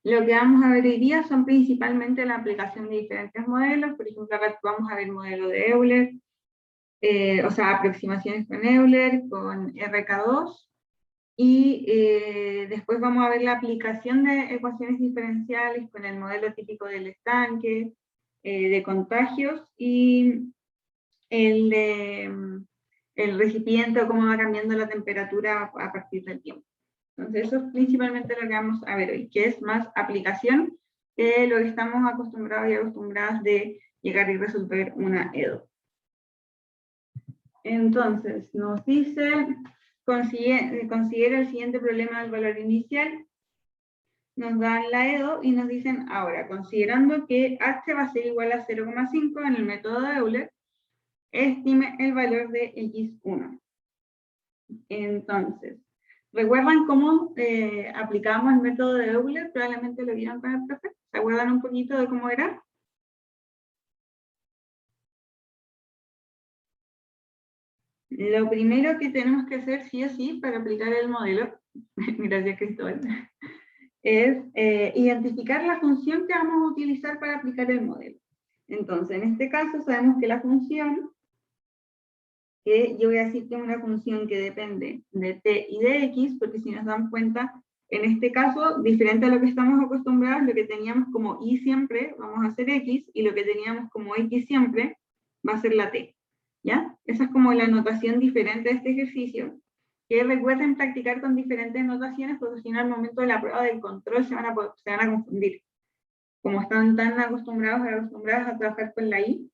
Lo que vamos a ver hoy día son principalmente la aplicación de diferentes modelos. Por ejemplo, acá vamos a ver el modelo de Euler, o sea, aproximaciones con Euler, con RK2, y después vamos a ver la aplicación de ecuaciones diferenciales con el modelo típico del estanque, de contagios, y el recipiente o cómo va cambiando la temperatura a partir del tiempo. Entonces eso es principalmente lo que vamos a ver hoy, que es más aplicación que lo que estamos acostumbrados y acostumbradas de llegar y resolver una EDO. Entonces nos dice, considera el siguiente problema del valor inicial, nos dan la EDO y nos dicen ahora, considerando que H va a ser igual a 0,5 en el método de Euler, estime el valor de X1. Entonces, ¿recuerdan cómo aplicábamos el método de Euler? Probablemente lo vieron con el profe. ¿Se acuerdan un poquito de cómo era? Lo primero que tenemos que hacer sí o sí para aplicar el modelo, gracias Cristóbal, es identificar la función que vamos a utilizar para aplicar el modelo. Entonces, en este caso sabemos que la función, que yo voy a decir que es una función que depende de t y de x, porque si nos dan cuenta, en este caso, diferente a lo que estamos acostumbrados, lo que teníamos como y siempre, vamos a hacer x, y lo que teníamos como x siempre, va a ser la t, ¿ya? Esa es como la notación diferente de este ejercicio, que recuerden practicar con diferentes notaciones, porque si no al momento de la prueba del control se van a confundir. Como están tan acostumbrados a trabajar con la i,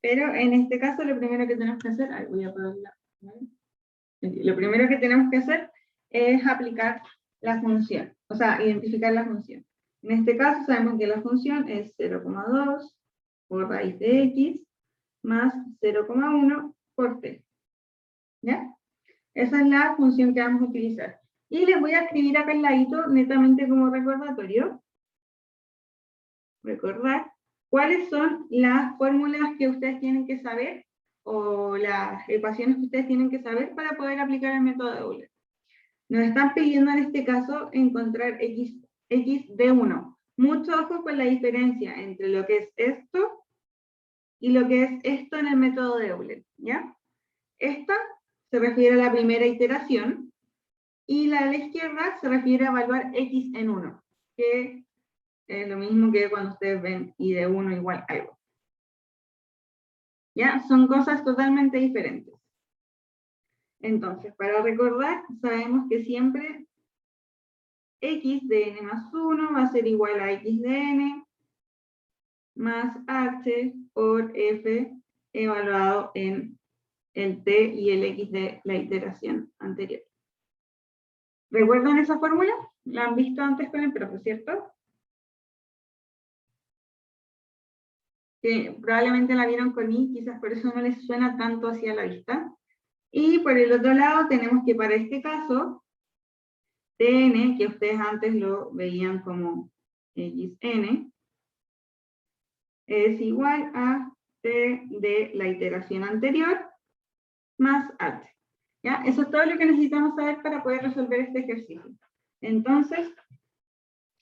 pero en este caso lo primero que tenemos que hacer, voy a apagarla, ¿vale? Lo primero que tenemos que hacer es aplicar la función, o sea, identificar la función. En este caso sabemos que la función es 0,2 por raíz de x más 0,1 por t. ¿Ya? Esa es la función que vamos a utilizar. Y les voy a escribir acá al ladito netamente como recordatorio. Recordar cuáles son las fórmulas que ustedes tienen que saber o las ecuaciones que ustedes tienen que saber para poder aplicar el método de Euler. Nos están pidiendo en este caso encontrar x de 1. Mucho ojo con la diferencia entre lo que es esto y lo que es esto en el método de Euler, ¿ya? Esta se refiere a la primera iteración y la de la izquierda se refiere a evaluar x en 1, que es lo mismo que cuando ustedes ven y de 1 igual algo. ¿Ya? Son cosas totalmente diferentes. Entonces, para recordar, sabemos que siempre x de n más 1 va a ser igual a x de n más h por f evaluado en el t y el x de la iteración anterior. ¿Recuerdan esa fórmula? La han visto antes con el profe, ¿cierto? Que probablemente la vieron con i, quizás por eso no les suena tanto hacia la vista. Y por el otro lado tenemos que para este caso, Tn, que ustedes antes lo veían como xn, es igual a t de la iteración anterior más h. ¿Ya? Eso es todo lo que necesitamos saber para poder resolver este ejercicio. Entonces,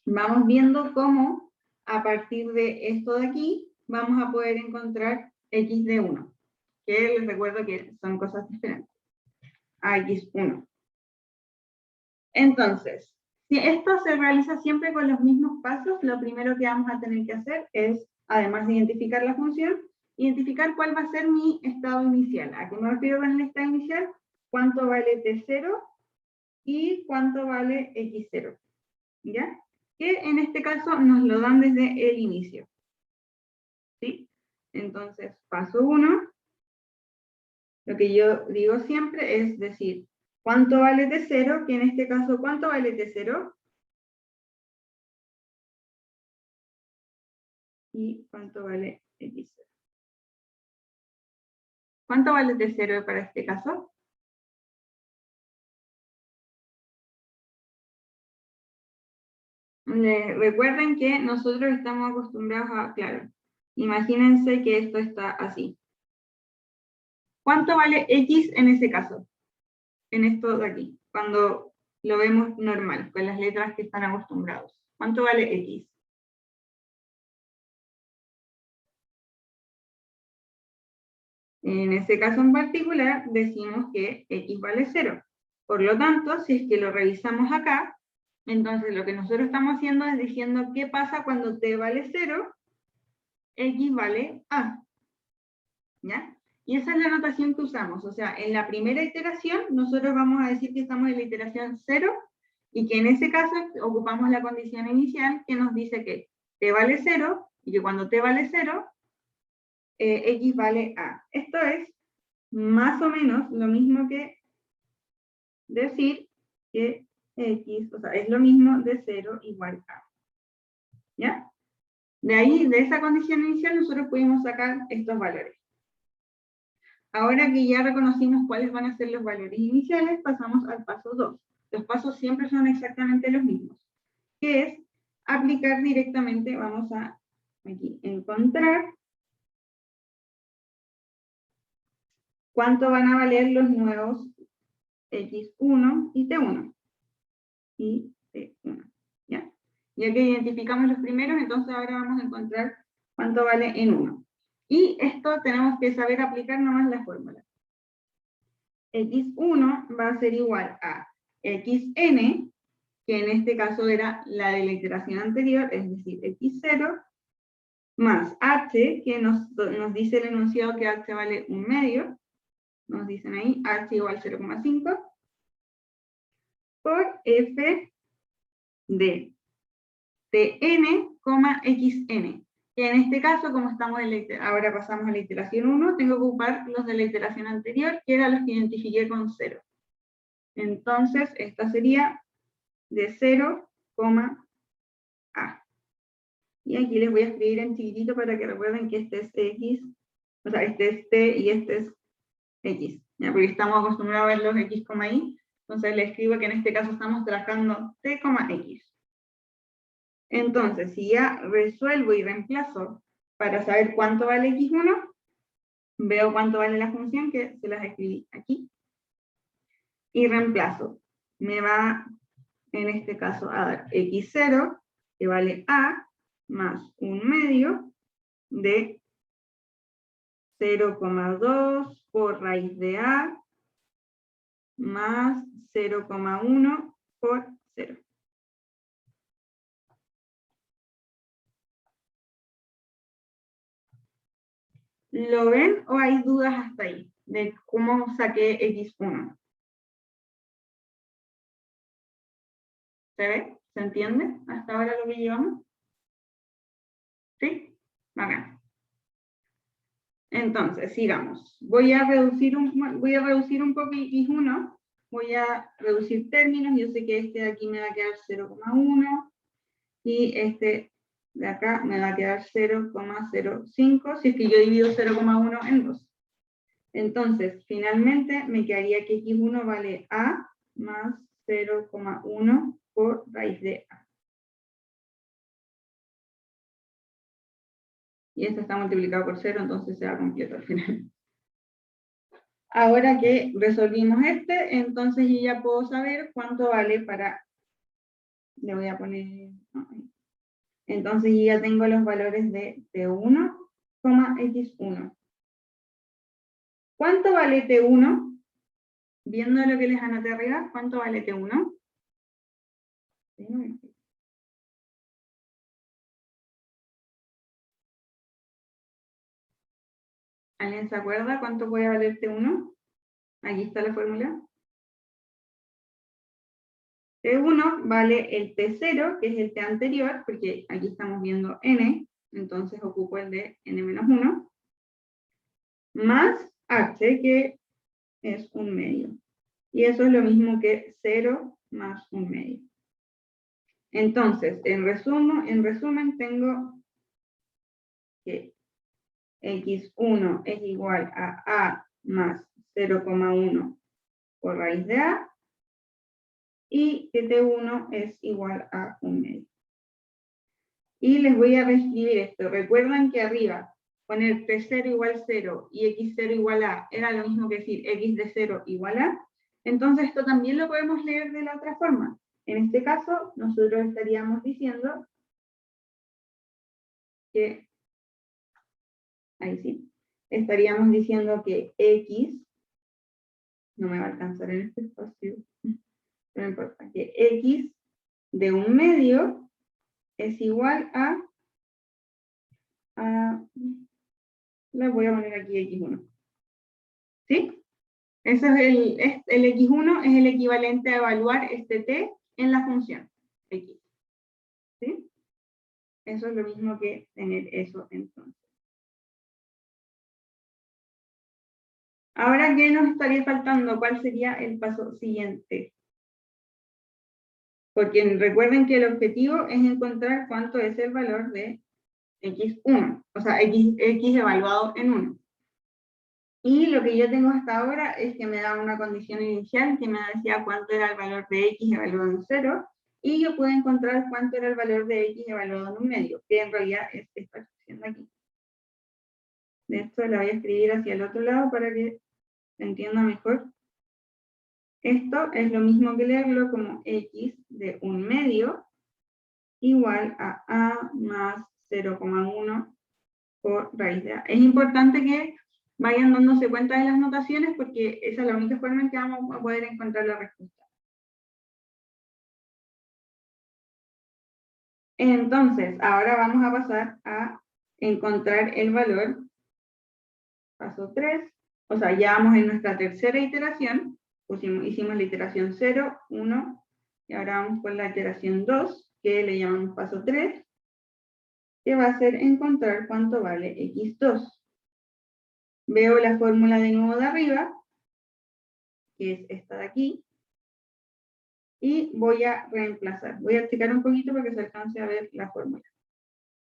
vamos viendo cómo a partir de esto de aquí vamos a poder encontrar x de 1, que les recuerdo que son cosas diferentes a x1. Entonces, si esto se realiza siempre con los mismos pasos, lo primero que vamos a tener que hacer es, además de identificar la función, identificar cuál va a ser mi estado inicial. ¿A qué me refiero con el estado inicial? Cuánto vale t0 y cuánto vale x0. ¿Ya? Que en este caso nos lo dan desde el inicio. ¿Sí? Entonces, paso 1, lo que yo digo siempre es decir, ¿cuánto vale t0? Que en este caso, ¿cuánto vale t0? ¿Y cuánto vale x0? ¿Cuánto vale t0 para este caso? Recuerden que nosotros estamos acostumbrados a, claro, imagínense que esto está así. ¿Cuánto vale x en ese caso? En esto de aquí. Cuando lo vemos normal, con las letras que están acostumbrados. ¿Cuánto vale X? En ese caso en particular, decimos que X vale 0. Por lo tanto, si es que lo revisamos acá, entonces lo que nosotros estamos haciendo es diciendo qué pasa cuando t vale 0, X vale A. ¿Ya? Y esa es la notación que usamos. O sea, en la primera iteración, nosotros vamos a decir que estamos en la iteración 0, y que en ese caso ocupamos la condición inicial que nos dice que t vale 0, y que cuando t vale 0, X vale A. Esto es más o menos lo mismo que decir que X, o sea, es lo mismo de 0 igual a. ¿Ya? De ahí, de esa condición inicial, nosotros pudimos sacar estos valores. Ahora que ya reconocimos cuáles van a ser los valores iniciales, pasamos al paso 2. Los pasos siempre son exactamente los mismos, que es aplicar directamente. Vamos a aquí encontrar cuánto van a valer los nuevos X1 y T1. Y T1. ¿Ya? Ya que identificamos los primeros, entonces ahora vamos a encontrar cuánto vale en 1. Y esto tenemos que saber aplicar nomás la fórmula. X1 va a ser igual a Xn, que en este caso era la de la iteración anterior, es decir, X0, más H, que nos dice el enunciado que H vale 1 medio, nos dicen ahí H igual 0,5, por F de Tn, Xn. Que en este caso, como estamos ahora pasamos a la iteración 1, tengo que ocupar los de la iteración anterior, que eran los que identifiqué con 0. Entonces, esta sería de 0, A. Y aquí les voy a escribir en chiquitito para que recuerden que este es X, o sea, este es T y este es X, ¿ya? Porque estamos acostumbrados a ver los X, Y, entonces les escribo que en este caso estamos trabajando T, X. Entonces, si ya resuelvo y reemplazo para saber cuánto vale X1, veo cuánto vale la función, que se las escribí aquí, y reemplazo. Me va, en este caso, a dar X0, que vale A, más 1 medio de 0,2 por raíz de A, más 0,1 por 0. ¿Lo ven o hay dudas hasta ahí de cómo saqué X1? ¿Se ve? ¿Se entiende hasta ahora lo que llevamos? ¿Sí? Bacán. Entonces, sigamos. Voy a reducir un poco X1, voy a reducir términos. Yo sé que este de aquí me va a quedar 0,1 y este de acá me va a quedar 0,05, si es que yo divido 0,1 en 2. Entonces, finalmente me quedaría que X1 vale A más 0,1 por raíz de A. Y esto está multiplicado por 0, entonces se va completo al final. Ahora que resolvimos este, entonces yo ya puedo saber cuánto vale para... Le voy a poner... Entonces yo ya tengo los valores de T1, X1. ¿Cuánto vale T1? Viendo lo que les anoté arriba, ¿cuánto vale T1? ¿Alguien se acuerda cuánto puede valer T1? Aquí está la fórmula. T1 vale el T0, que es el T anterior, porque aquí estamos viendo N, entonces ocupo el de N-1, más H, que es 1 medio. Y eso es lo mismo que 0 más 1 medio. Entonces, en resumen tengo que X1 es igual a A más 0,1 por raíz de A, y que T1 es igual a 1 medio. Y les voy a reescribir esto. Recuerdan que arriba poner T0 igual 0 y X0 igual A era lo mismo que decir X de 0 igual A. Entonces esto también lo podemos leer de la otra forma. En este caso, nosotros estaríamos diciendo que, ahí sí, estaríamos diciendo que x, no me va a alcanzar en este espacio, no importa, que x de 1/2 es igual a le voy a poner aquí x1. ¿Sí? Ese es el x1 es el equivalente a evaluar este t en la función x. ¿Sí? Eso es lo mismo que tener eso entonces. Ahora, ¿qué nos estaría faltando? ¿Cuál sería el paso siguiente? Porque recuerden que el objetivo es encontrar cuánto es el valor de x1, o sea, x evaluado en 1. Y lo que yo tengo hasta ahora es que me da una condición inicial que me decía cuánto era el valor de x evaluado en 0, y yo puedo encontrar cuánto era el valor de x evaluado en 1/2, que en realidad es esta expresión de aquí. De esto la voy a escribir hacia el otro lado para que se entienda mejor. Esto es lo mismo que leerlo como x de 1/2 igual a más 0,1 por raíz de a. Es importante que vayan dándose cuenta de las notaciones porque esa es la única forma en que vamos a poder encontrar la respuesta. Entonces, ahora vamos a pasar a encontrar el valor, paso 3, o sea, ya vamos en nuestra tercera iteración, hicimos la iteración 0, 1, y ahora vamos con la iteración 2, que le llamamos paso 3, que va a ser encontrar cuánto vale x2. Veo la fórmula de nuevo de arriba, que es esta de aquí, y voy a reemplazar. Voy a explicar un poquito para que se alcance a ver la fórmula.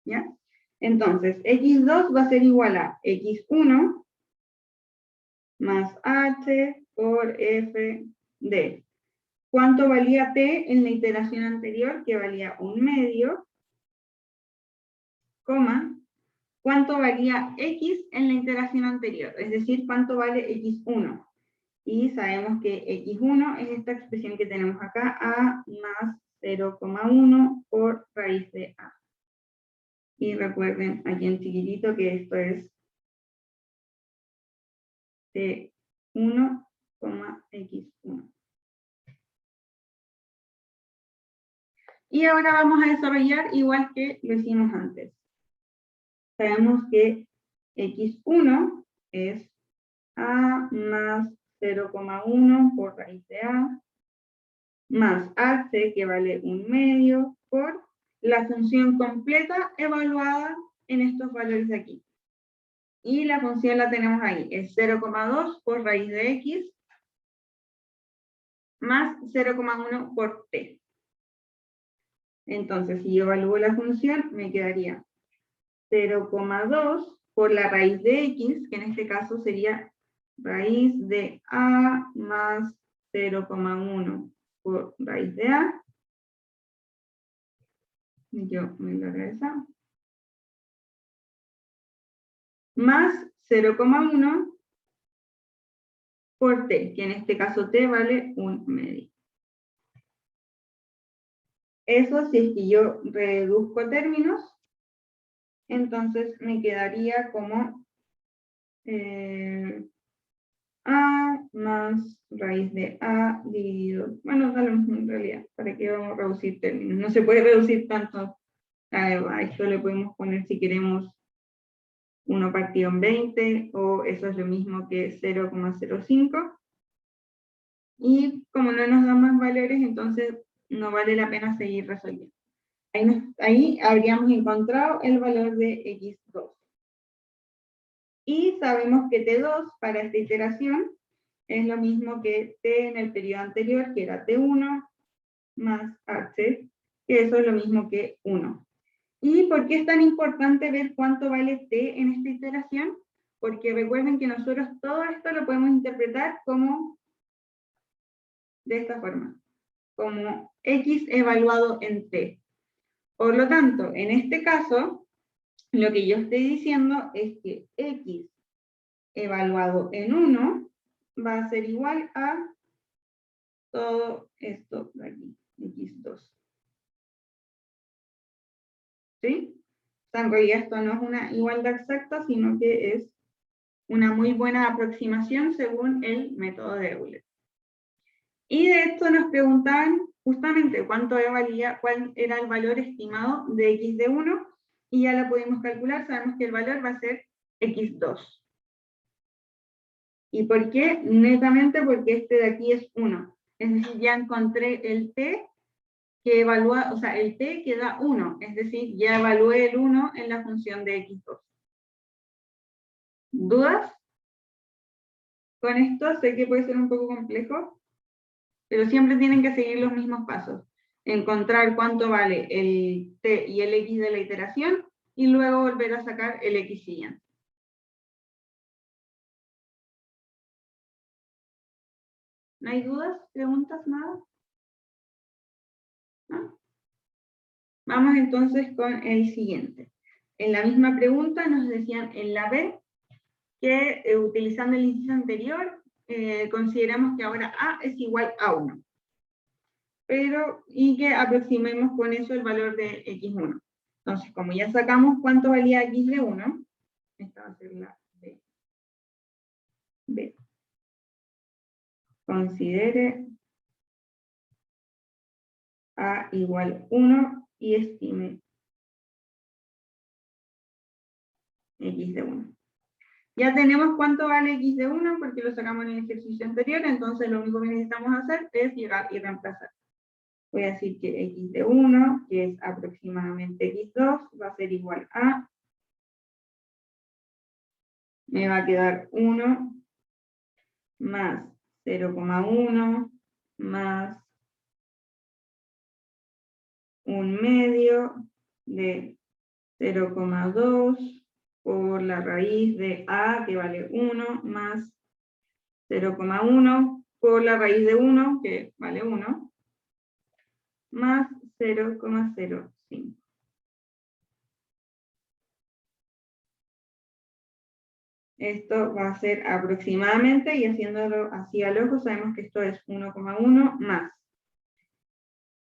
¿Ya? Entonces, x2 va a ser igual a x1 más h por f de. ¿Cuánto valía t en la iteración anterior? Que valía 1/2, coma, ¿cuánto valía x en la iteración anterior? Es decir, ¿cuánto vale x1? Y sabemos que x1 es esta expresión que tenemos acá, a más 0,1 por raíz de a. Y recuerden aquí en chiquitito que esto es t1, x1. Y ahora vamos a desarrollar igual que lo hicimos antes. Sabemos que x1 es a más 0,1 por raíz de a, más h, que vale 1/2, por la función completa evaluada en estos valores de aquí. Y la función la tenemos ahí, es 0,2 por raíz de x, más 0,1 por t. Entonces, si yo evalúo la función, me quedaría 0,2 por la raíz de x, que en este caso sería raíz de a más 0,1 por raíz de a. Yo me lo regreso. Más 0,1 por t, que en este caso t vale 1/2. Eso si es que yo reduzco términos, entonces me quedaría como a más raíz de a dividido, bueno, da lo mismo en realidad, ¿para qué vamos a reducir términos? No se puede reducir tanto, a esto le podemos poner si queremos 1 partido en 20, o eso es lo mismo que 0,05, y como no nos dan más valores, entonces no vale la pena seguir resolviendo. Ahí habríamos encontrado el valor de x2. Y sabemos que t2 para esta iteración es lo mismo que t en el periodo anterior, que era t1 más h, que eso es lo mismo que 1. ¿Y por qué es tan importante ver cuánto vale t en esta iteración? Porque recuerden que nosotros todo esto lo podemos interpretar como de esta forma, como x evaluado en t. Por lo tanto, en este caso, lo que yo estoy diciendo es que x evaluado en 1 va a ser igual a todo esto de aquí, x2. ¿Sí? O sea, en realidad esto no es una igualdad exacta, sino que es una muy buena aproximación según el método de Euler. Y de esto nos preguntaban justamente cuál era el valor estimado de x de 1, y ya lo pudimos calcular, sabemos que el valor va a ser x2. ¿Y por qué? Netamente porque este de aquí es 1. Es decir, ya encontré el t que evalúa, o sea, el t que da 1, es decir, ya evalué el 1 en la función de x2. ¿Dudas? Con esto sé que puede ser un poco complejo, pero siempre tienen que seguir los mismos pasos. Encontrar cuánto vale el t y el x de la iteración, y luego volver a sacar el x siguiente. ¿No hay dudas? ¿Preguntas? ¿Nada? ¿No? Vamos entonces con el siguiente. En la misma pregunta nos decían en la B que utilizando el inciso anterior, consideramos que ahora A es igual a 1. Y que aproximemos con eso el valor de x1. Entonces, como ya sacamos cuánto valía x de 1, esta va a ser la B. Considere A igual 1 y estime x de 1. Ya tenemos cuánto vale x de 1 porque lo sacamos en el ejercicio anterior, entonces lo único que necesitamos hacer es llegar y reemplazar. Voy a decir que x de 1, que es aproximadamente x2, va a ser igual a, me va a quedar 1 más 0,1 más 1/2 de 0,2 por la raíz de a, que vale 1, más 0,1 por la raíz de 1, que vale 1, más 0,05. Esto va a ser aproximadamente, y haciéndolo así al ojo, sabemos que esto es 1,1 más.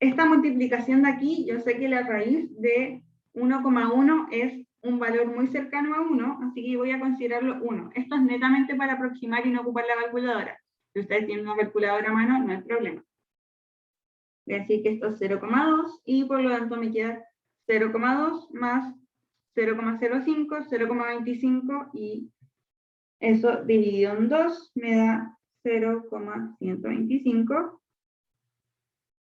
Esta multiplicación de aquí, yo sé que la raíz de 1,1 es un valor muy cercano a 1, así que voy a considerarlo 1. Esto es netamente para aproximar y no ocupar la calculadora. Si ustedes tienen una calculadora a mano, no hay problema. Voy a decir que esto es 0,2 y por lo tanto me queda 0,2 más 0,05, 0,25 y eso dividido en 2 me da 0,125.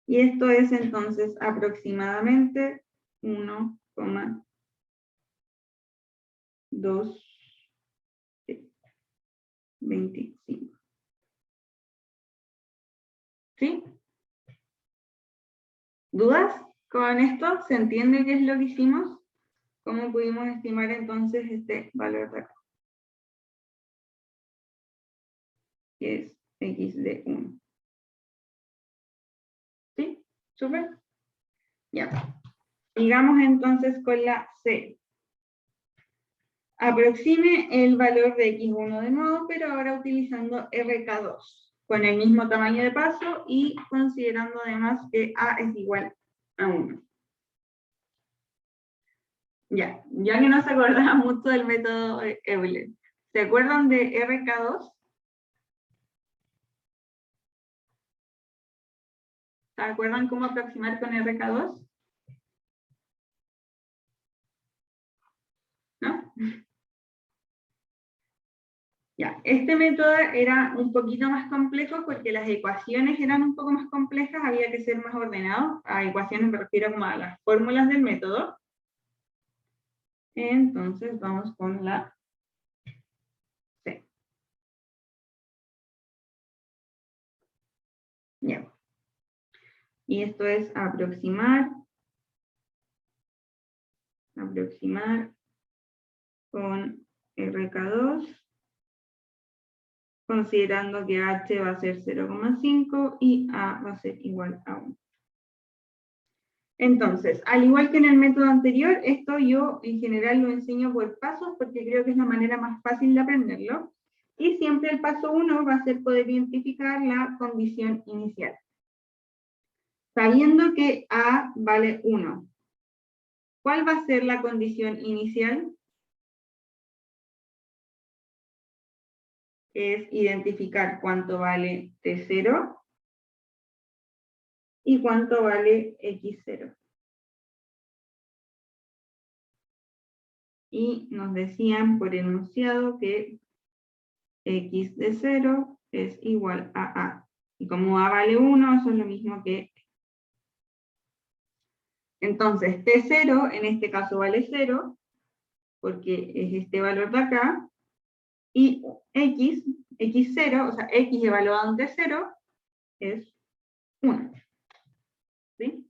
Y esto es entonces aproximadamente 1,225. ¿Sí? ¿Dudas con esto? ¿Se entiende qué es lo que hicimos? ¿Cómo pudimos estimar entonces este valor de acá? Que es x de 1. ¿Sí? ¿Súper? Ya. Sigamos entonces con la C. Aproxime el valor de x1 de nuevo, pero ahora utilizando RK2, con el mismo tamaño de paso y considerando además que A es igual a 1. Ya que no se acordaba mucho del método Euler, ¿se acuerdan de RK2? ¿Se acuerdan cómo aproximar con RK2? ¿No? Ya, este método era un poquito más complejo porque las ecuaciones eran un poco más complejas, había que ser más ordenado. A ecuaciones me refiero como a las fórmulas del método. Entonces vamos con la C. Ya. Y esto es aproximar con RK2, considerando que H va a ser 0,5 y A va a ser igual a 1. Entonces, al igual que en el método anterior, esto yo en general lo enseño por pasos porque creo que es la manera más fácil de aprenderlo. Y siempre el paso 1 va a ser poder identificar la condición inicial. sabiendo que A vale 1, ¿cuál va a ser la condición inicial? Es identificar cuánto vale T0 y cuánto vale X0. Y nos decían por enunciado que X de 0 es igual a A. Y como A vale 1, eso es lo mismo que... Entonces, T0 en este caso vale 0, porque es este valor de acá, y X0, o sea, X evaluado en T0, es 1. ¿Sí?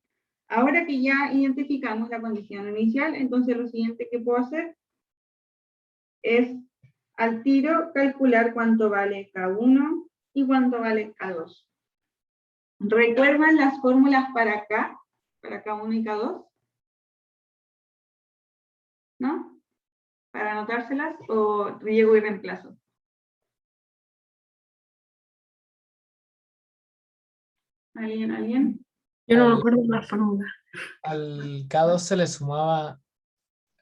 Ahora que ya identificamos la condición inicial, entonces lo siguiente que puedo hacer es al tiro calcular cuánto vale K1 y cuánto vale K2. ¿Recuerdan las fórmulas para K? Para K1 y K2. ¿No? ¿Para anotárselas o riego y reemplazo? ¿Alguien? Yo no me acuerdo de la fórmula. Al K2 se le sumaba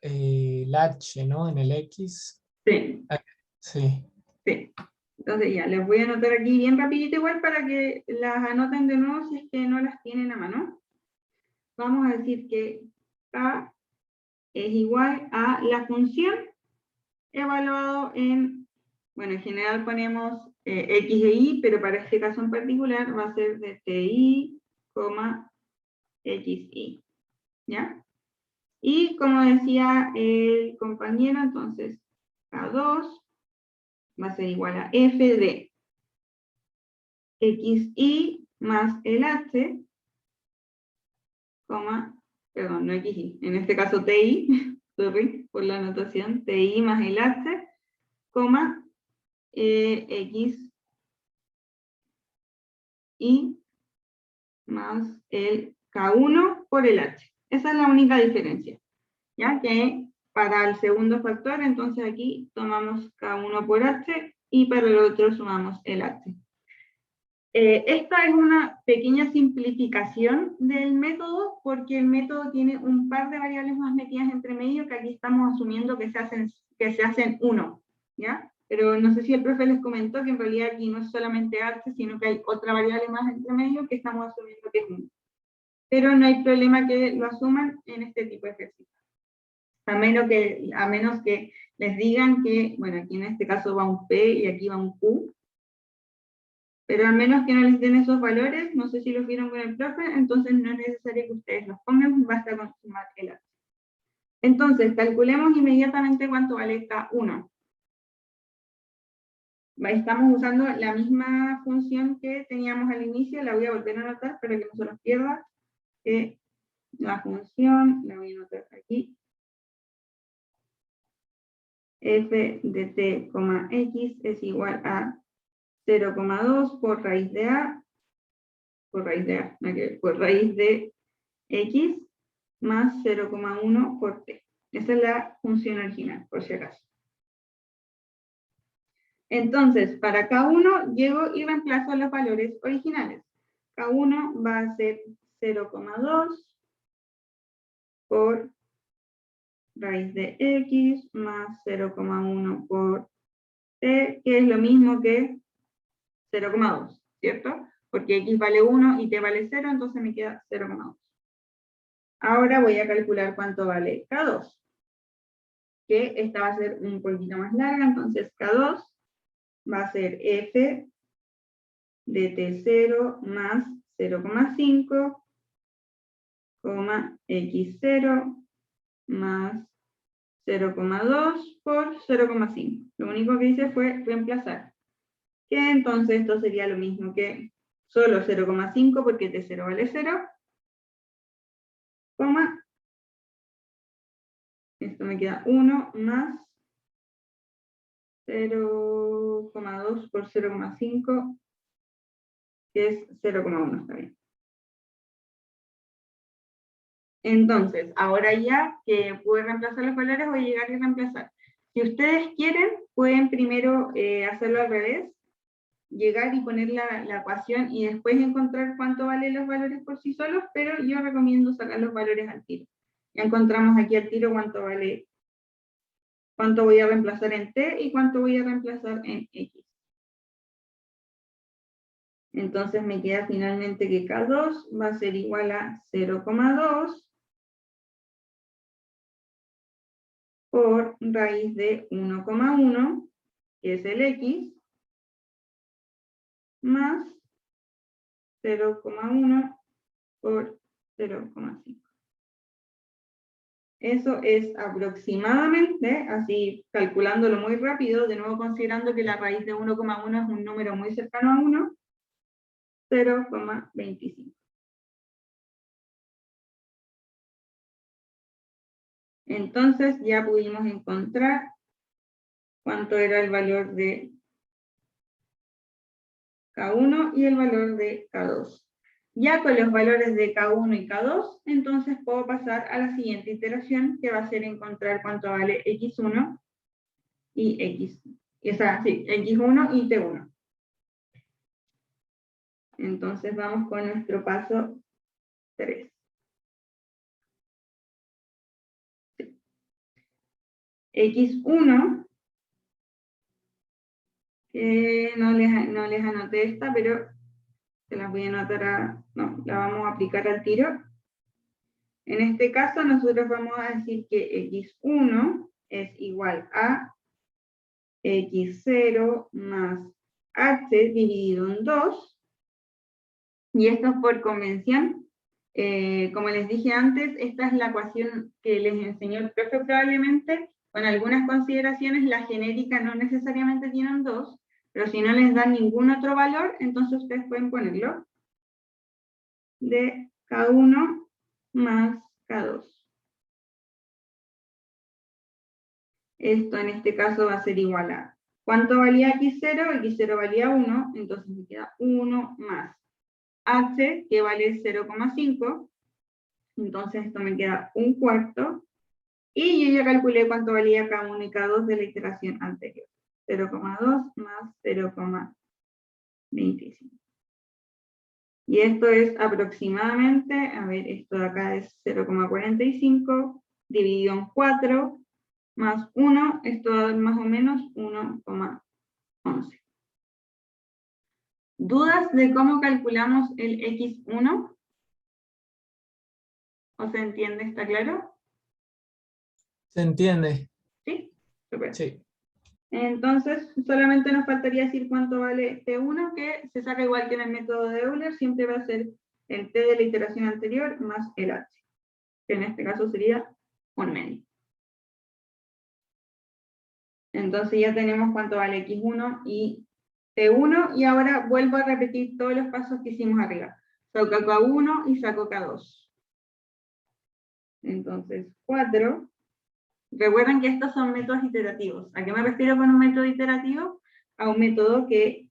el H, ¿no? En el X. Sí. Sí. Sí. Entonces ya, les voy a anotar aquí bien rapidito igual para que las anoten de nuevo si es que no las tienen a mano. Vamos a decir que K es igual a la función evaluado en, bueno, en general ponemos X e Y, pero para este caso en particular va a ser de TI, XI. ¿Ya? Y como decía el compañero, entonces K2 va a ser igual a F de XI más el H, perdón, no XI, en este caso TI, sorry por la anotación, TI más el H, XI más el K1 por el H. Esa es la única diferencia, ya que para el segundo factor, entonces aquí tomamos K1 por H y para el otro sumamos el H. Esta es una pequeña simplificación del método, porque el método tiene un par de variables más metidas entre medio que aquí estamos asumiendo que se hacen uno, ¿ya? Pero no sé si el profe les comentó que en realidad aquí no es solamente H, sino que hay otra variable más entre medio que estamos asumiendo que es 1. Pero no hay problema que lo asuman en este tipo de ejercicios. A menos que les digan que, bueno, aquí en este caso va un P y aquí va un Q, pero al menos que no les den esos valores, no sé si los vieron con el profe, entonces no es necesario que ustedes los pongan, basta con sumar el H. Entonces, calculemos inmediatamente cuánto vale K1. Estamos usando la misma función que teníamos al inicio, la voy a volver a anotar para que no se los pierda. La función, la voy a anotar aquí, f de t, x es igual a 0,2 por raíz de a, por raíz de x más 0,1 por t. Esa es la función original, por si acaso. Entonces, para K1 llego y reemplazo los valores originales. K1 va a ser 0,2 por raíz de x más 0,1 por t, que es lo mismo que 0,2, ¿cierto? Porque x vale 1 y t vale 0, entonces me queda 0,2. Ahora voy a calcular cuánto vale K2, que esta va a ser un poquito más larga, entonces K2 va a ser f de t0 más 0,5, x0 más 0,2 por 0,5. Lo único que hice fue reemplazar. Que entonces esto sería lo mismo que solo 0,5 porque t0 vale 0, esto me queda 1 más 0,2 por 0,5, que es 0,1, está bien. Entonces, ahora ya que pude reemplazar los valores, voy a llegar y reemplazar. Si ustedes quieren, pueden primero hacerlo al revés, llegar y poner la ecuación y después encontrar cuánto valen los valores por sí solos, pero yo recomiendo sacar los valores al tiro. Ya encontramos aquí al tiro cuánto vale, cuánto voy a reemplazar en t y cuánto voy a reemplazar en x. Entonces me queda finalmente que K2 va a ser igual a 0,2 por raíz de 1,1, que es el x, más 0,1 por 0,5. Eso es aproximadamente, así calculándolo muy rápido, de nuevo considerando que la raíz de 1,1 es un número muy cercano a 1, 0,25. Entonces ya pudimos encontrar cuánto era el valor de K1 y el valor de K2. Ya con los valores de K1 y K2, entonces puedo pasar a la siguiente iteración, que va a ser encontrar cuánto vale X1 y X. O sea, sí, X1 y T1. Entonces vamos con nuestro paso 3. Sí. X1, que no les anoté esta, pero se las voy a anotar no, la vamos a aplicar al tiro. En este caso nosotros vamos a decir que X1 es igual a X0 más H dividido en 2, y esto es por convención. Como les dije antes, esta es la ecuación que les enseñó el profe probablemente, con algunas consideraciones. La genérica no necesariamente tiene un 2, pero si no les dan ningún otro valor, entonces ustedes pueden ponerlo de K1 más K2. Esto en este caso va a ser igual a, ¿cuánto valía X0? X0 valía 1, entonces me queda 1 más H, que vale 0,5, entonces esto me queda 1/4, y yo ya calculé cuánto valía K1 y K2 de la iteración anterior, 0,2 más 0,25. Y esto es aproximadamente, a ver, esto de acá es 0,45, dividido en 4, más 1, esto da más o menos 1,11. ¿Dudas de cómo calculamos el X1? ¿O se entiende? ¿Está claro? ¿Se entiende? ¿Sí? Super. Sí. Entonces, solamente nos faltaría decir cuánto vale T1, que se saca igual que en el método de Euler, siempre va a ser el T de la iteración anterior más el H, que en este caso sería 1/medio. Entonces ya tenemos cuánto vale X1 y T1, y ahora vuelvo a repetir todos los pasos que hicimos arriba. Saco K1 y saco K2. Entonces, 4. Recuerden que estos son métodos iterativos. ¿A qué me refiero con un método iterativo? A un método que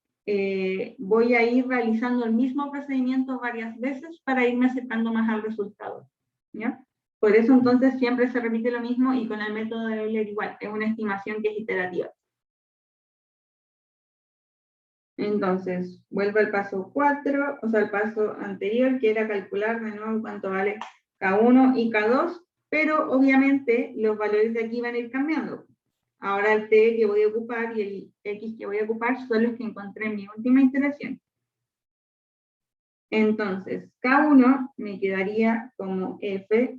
voy a ir realizando el mismo procedimiento varias veces para irme acercando más al resultado, ¿ya? Por eso entonces siempre se repite lo mismo, y con el método de Euler igual, es una estimación que es iterativa. Entonces, vuelvo al paso 4, o sea, al paso anterior, que era calcular de nuevo cuánto vale K1 y K2, pero obviamente los valores de aquí van a ir cambiando. Ahora el T que voy a ocupar y el X que voy a ocupar son los que encontré en mi última iteración. Entonces, K1 me quedaría como F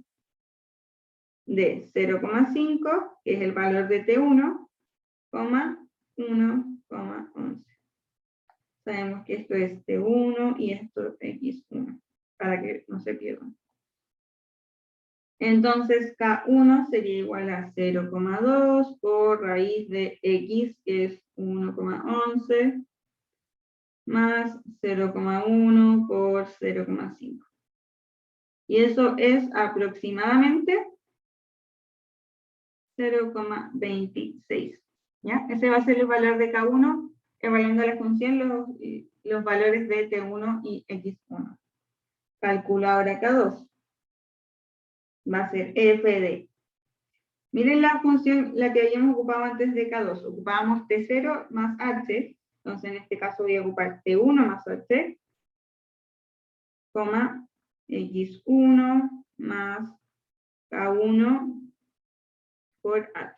de 0,5, que es el valor de T1, 1,11. Sabemos que esto es T1 y esto es X1, para que no se pierdan. Entonces, K1 sería igual a 0,2 por raíz de X, que es 1,11, más 0,1 por 0,5. Y eso es aproximadamente 0,26. ¿Ya? Ese va a ser el valor de K1, evaluando la función los valores de T1 y X1. Calculo ahora K2. Va a ser f de. Miren la función, la que habíamos ocupado antes de K2. Ocupábamos T0 más H. Entonces en este caso voy a ocupar T1 más H, coma, X1 más K1 por H.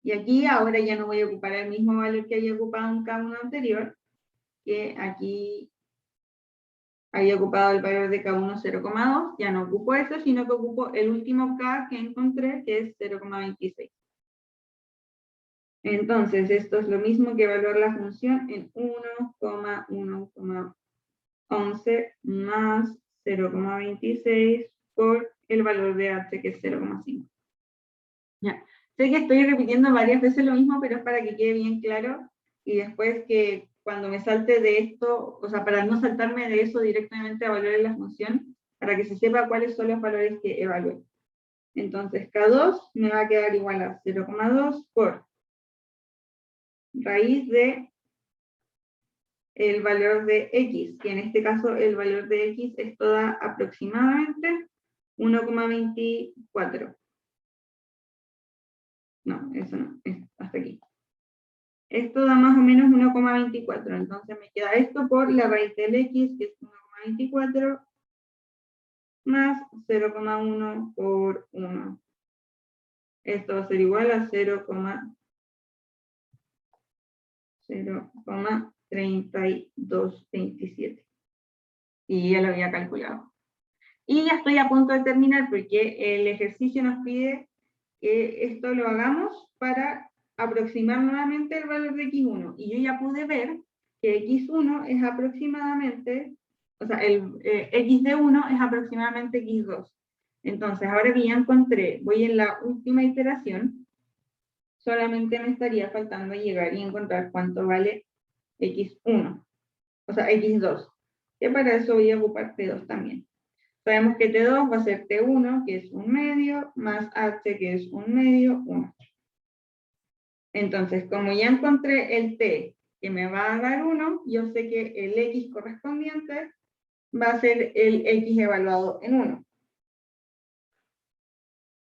Y aquí ahora ya no voy a ocupar el mismo valor que había ocupado en K1 anterior, que aquí había ocupado el valor de K1 0,2, ya no ocupo eso, sino que ocupo el último K que encontré, que es 0,26. Entonces, esto es lo mismo que evaluar la función en 1,1,11 más 0,26 por el valor de H, que es 0,5. Ya. Sé que estoy repitiendo varias veces lo mismo, pero es para que quede bien claro, y después que cuando me salte de esto, o sea, para no saltarme de eso directamente a valores de la función, para que se sepa cuáles son los valores que evalúe. Entonces, K2 me va a quedar igual a 0,2 por raíz de el valor de X, que en este caso el valor de X es toda aproximadamente 1,24. No, eso no, es hasta aquí. Esto da más o menos 1,24, entonces me queda esto por la raíz del X, que es 1,24, más 0,1 por 1. Esto va a ser igual a 0,3227. Y ya lo había calculado. Y ya estoy a punto de terminar porque el ejercicio nos pide que esto lo hagamos para aproximar nuevamente el valor de X1. Y yo ya pude ver que X1 es aproximadamente, o sea, el X de 1 es aproximadamente X2. Entonces, ahora que ya encontré, voy en la última iteración, solamente me estaría faltando llegar y encontrar cuánto vale X1, o sea, X2. Que para eso voy a ocupar T2 también. Sabemos que T2 va a ser T1, que es 1/2, más H, que es 1/2, 1. Entonces, como ya encontré el T, que me va a dar 1, yo sé que el X correspondiente va a ser el X evaluado en 1.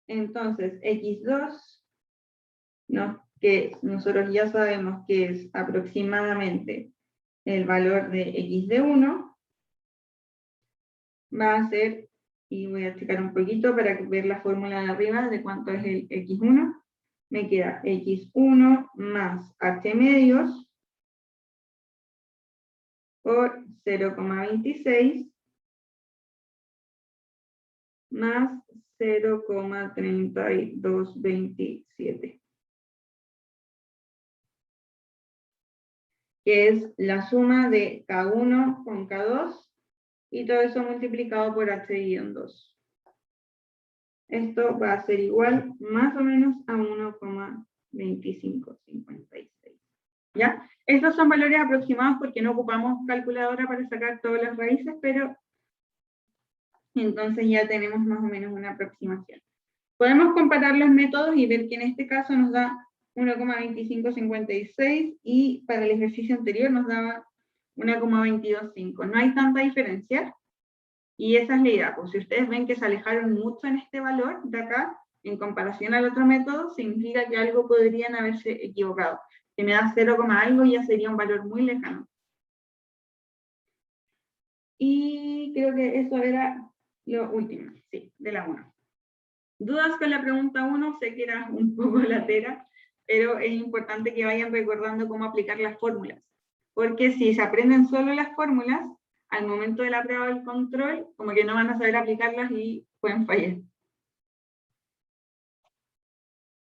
Entonces, X2, ¿no? Que nosotros ya sabemos que es aproximadamente el valor de X de 1, va a ser, y voy a checar un poquito para ver la fórmula de arriba de cuánto es el X1, me queda X1 más H medios por 0,26 más 0,3227. Que es la suma de K1 con K2 y todo eso multiplicado por H-2. Esto va a ser igual más o menos a 1,2556. ¿Ya? Estos son valores aproximados porque no ocupamos calculadora para sacar todas las raíces, pero entonces ya tenemos más o menos una aproximación. Podemos comparar los métodos y ver que en este caso nos da 1,2556 y para el ejercicio anterior nos daba 1,225. No hay tanta diferencia y esa es la idea. Pues si ustedes ven que se alejaron mucho en este valor de acá, en comparación al otro método, significa que algo podrían haberse equivocado. Si me da 0, algo ya sería un valor muy lejano. Y creo que eso era lo último, sí, de la 1. ¿Dudas con la pregunta 1? Sé que era un poco latera, pero es importante que vayan recordando cómo aplicar las fórmulas. Porque si se aprenden solo las fórmulas, al momento de la prueba del control, como que no van a saber aplicarlas y pueden fallar.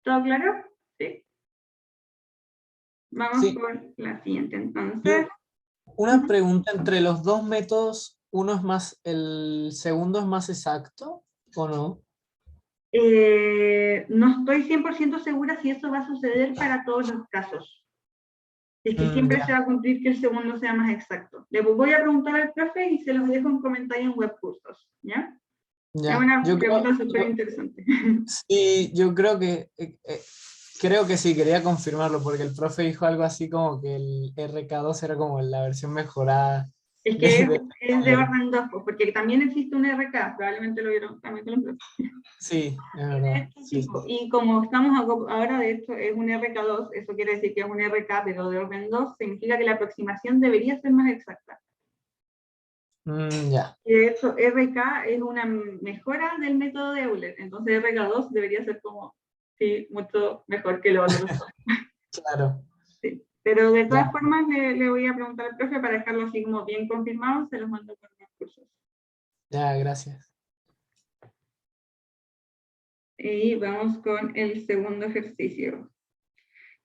¿Todo claro? Sí. Vamos Sí. con la siguiente, entonces. Una pregunta, entre los dos métodos, uno es más, el segundo es más exacto, ¿o no? No estoy 100% segura si eso va a suceder para todos los casos. Es que siempre Ya. se va a cumplir que el segundo sea más exacto. Le voy a preguntar al profe y se los dejo en comentario en webcursos, ¿ya? Ya. Es una Yo creo, pregunta súper interesante. sí, yo creo que sí, quería confirmarlo, porque el profe dijo algo así como que el RK2 era como la versión mejorada Es que es de orden 2, porque también existe un RK, probablemente lo vieron también con los. Sí, es verdad. Sí. Y como estamos ahora, de hecho, es un RK2, eso quiere decir que es un RK, pero de orden 2, significa que la aproximación debería ser más exacta. Ya. Y de hecho, RK es una mejora del método de Euler, entonces RK2 debería ser como, sí, mucho mejor que lo otro. Claro. Sí. Pero de todas Ya. formas le voy a preguntar al profe para dejarlo así como bien confirmado, se los mando por los cursos. Ya, gracias. Y vamos con el segundo ejercicio.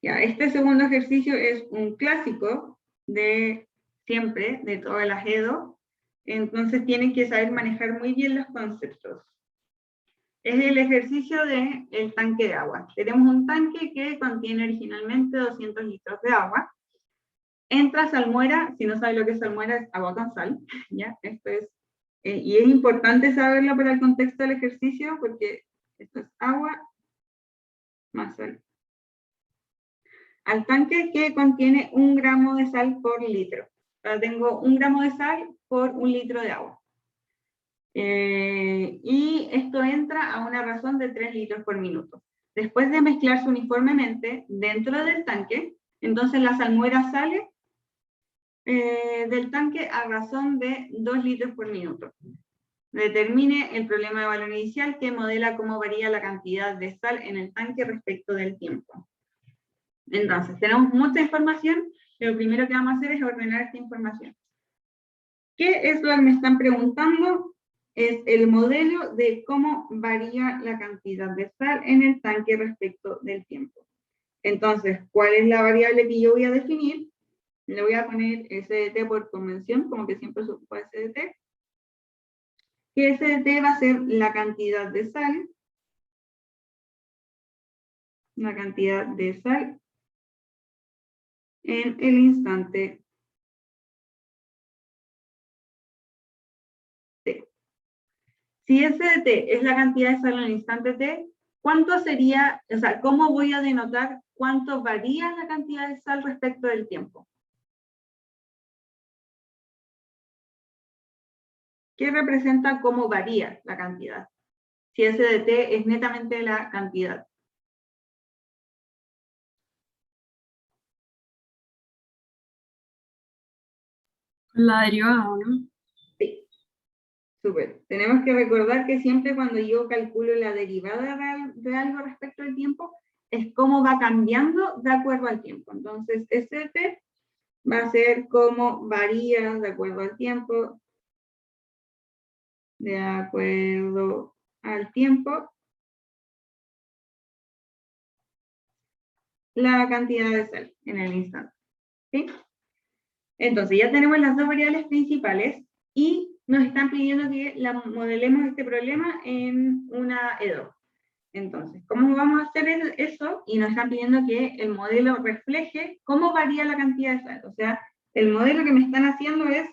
Ya, este segundo ejercicio es un clásico de siempre, de todas las EDO, entonces tienen que saber manejar muy bien los conceptos. Es el ejercicio del tanque de agua. Tenemos un tanque que contiene originalmente 200 litros de agua. Entra salmuera, si no sabe lo que es salmuera, es agua con sal, ¿ya? Esto es, y es importante saberlo para el contexto del ejercicio, porque esto es agua más sal. Al tanque que contiene 1 gramo de sal por litro. O sea, tengo 1 gramo de sal por 1 litro de agua. Y esto entra a una razón de 3 litros por minuto. Después de mezclarse uniformemente dentro del tanque, entonces la salmuera sale del tanque a razón de 2 litros por minuto. Determine el problema de valor inicial que modela cómo varía la cantidad de sal en el tanque respecto del tiempo. Entonces, tenemos mucha información, y lo primero que vamos a hacer es ordenar esta información. ¿Qué es lo que me están preguntando? Es el modelo de cómo varía la cantidad de sal en el tanque respecto del tiempo. Entonces, ¿cuál es la variable que yo voy a definir? Le voy a poner SDT por convención, como que siempre se ocupa SDT. Que SDT va a ser la cantidad de sal. La cantidad de sal en el instante T. Si SDT es la cantidad de sal en el instante T, ¿cuánto sería, o sea, cómo voy a denotar cuánto varía la cantidad de sal respecto del tiempo? ¿Qué representa cómo varía la cantidad? Si SDT es netamente la cantidad. La derivada, ¿no? Sí. Súper. Tenemos que recordar que siempre cuando yo calculo la derivada de algo respecto al tiempo, es cómo va cambiando de acuerdo al tiempo. Entonces, ST va a ser cómo varía de acuerdo al tiempo, la cantidad de sal en el instante. ¿Sí? Entonces, ya tenemos las dos variables principales y nos están pidiendo que modelemos este problema en una EDO. Entonces, ¿cómo vamos a hacer eso? Y nos están pidiendo que el modelo refleje cómo varía la cantidad de sal. O sea, el modelo que me están haciendo es,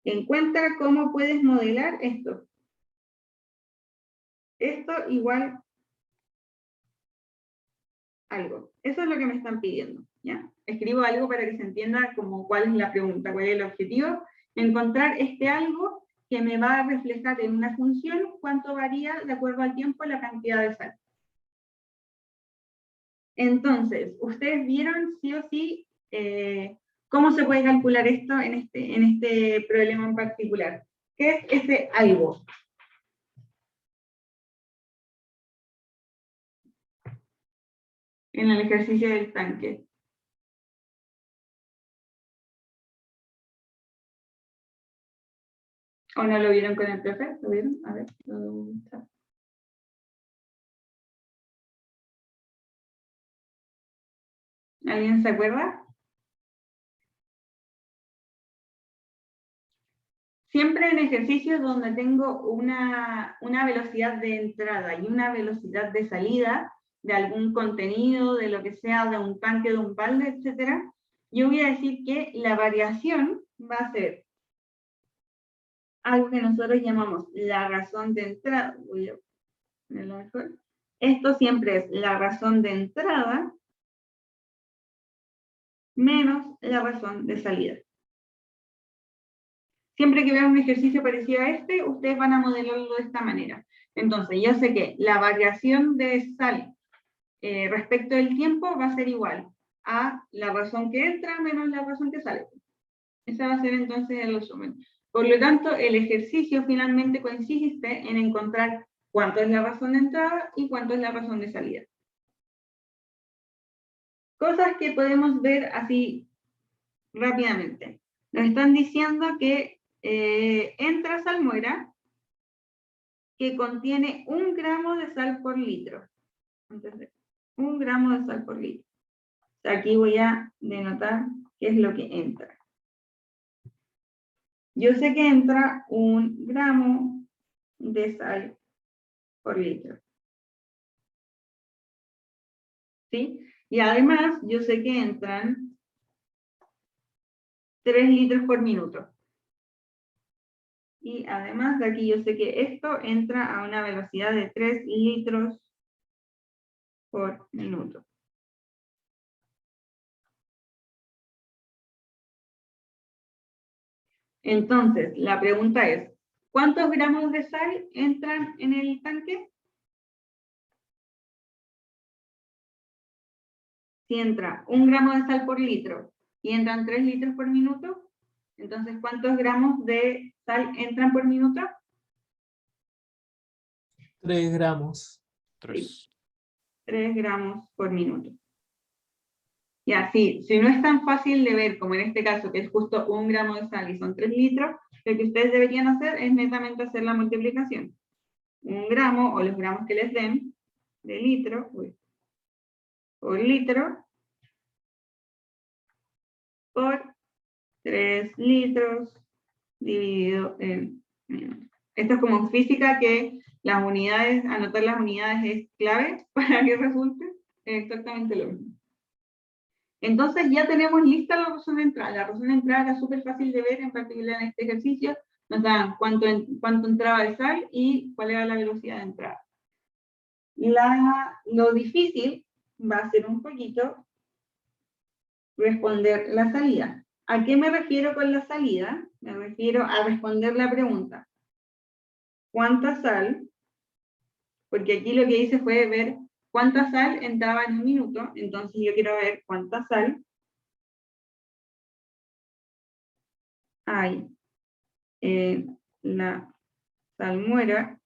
encuentra cómo puedes modelar esto. Esto igual algo. Eso es lo que me están pidiendo, ¿ya? Escribo algo para que se entienda como cuál es la pregunta, cuál es el objetivo. Encontrar este algo que me va a reflejar en una función cuánto varía de acuerdo al tiempo la cantidad de sal. Entonces, ustedes vieron sí o sí cómo se puede calcular esto en este problema en particular. ¿Qué es ese algo? En el ejercicio del tanque. ¿O no lo vieron con el profe? ¿Lo vieron? A ver. ¿Alguien se acuerda? Siempre en ejercicios donde tengo una velocidad de entrada y una velocidad de salida de algún contenido, de lo que sea, de un tanque, de un balde, etc., yo voy a decir que la variación va a ser algo que nosotros llamamos la razón de entrada. Voy a ponerlo mejor. Esto siempre es la razón de entrada menos la razón de salida. siempre que vean un ejercicio parecido a este, ustedes van a modelarlo de esta manera. Entonces, yo sé que la variación de sal respecto del tiempo va a ser igual a la razón que entra menos la razón que sale. Ese va a ser entonces el resumen. Por lo tanto, el ejercicio finalmente consiste en encontrar cuánto es la razón de entrada y cuánto es la razón de salida. Cosas que podemos ver así rápidamente. Nos están diciendo que entra salmuera que contiene 1 gramo de sal por litro. Entonces, 1 gramo de sal por litro. Aquí voy a denotar qué es lo que entra. Yo sé que entra 1 gramo de sal por litro. ¿Sí? Y además, yo sé que entran 3 litros por minuto. Y además de aquí yo sé que esto entra a una velocidad de 3 litros por minuto. Entonces, la pregunta es, ¿cuántos gramos de sal entran en el tanque? Si entra 1 gramo de sal por litro y entran 3 litros por minuto, entonces, ¿cuántos gramos de sal entran por minuto? 3 gramos. 3. 3 gramos por minuto. Y así, si no es tan fácil de ver, como en este caso, que es justo 1 gramo de sal y son 3 litros, lo que ustedes deberían hacer es netamente hacer la multiplicación. 1 gramo, o los gramos que les den, de litro, por litro, por 3 litros, dividido en minutos. Esto es como física, que las unidades, anotar las unidades es clave para que resulte exactamente lo mismo. Entonces ya tenemos lista la razón de entrada. La razón de entrada era súper fácil de ver, en particular en este ejercicio. Nos dan cuánto entraba de sal y cuál era la velocidad de entrada. Lo difícil va a ser un poquito responder la salida. ¿A qué me refiero con la salida? Me refiero a responder la pregunta. ¿Cuánta sal? Porque aquí lo que hice fue ver cuánta sal entraba en un minuto, entonces yo quiero ver cuánta sal hay en la salmuera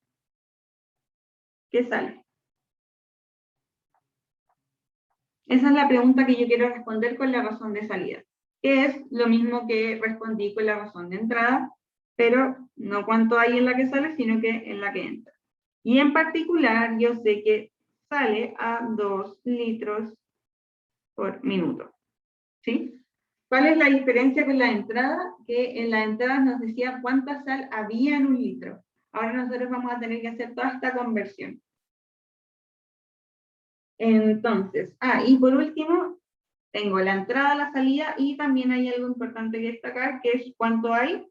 que sale. Esa es la pregunta que yo quiero responder con la razón de salida, que es lo mismo que respondí con la razón de entrada, pero no cuánto hay en la que sale, sino que en la que entra. Y en particular, yo sé que sale a 2 litros por minuto. ¿Sí? ¿Cuál es la diferencia con la entrada? Que en la entrada nos decía cuánta sal había en un litro. Ahora nosotros vamos a tener que hacer toda esta conversión. Entonces, y por último, tengo la entrada, la salida, y también hay algo importante que destacar, que es cuánto hay.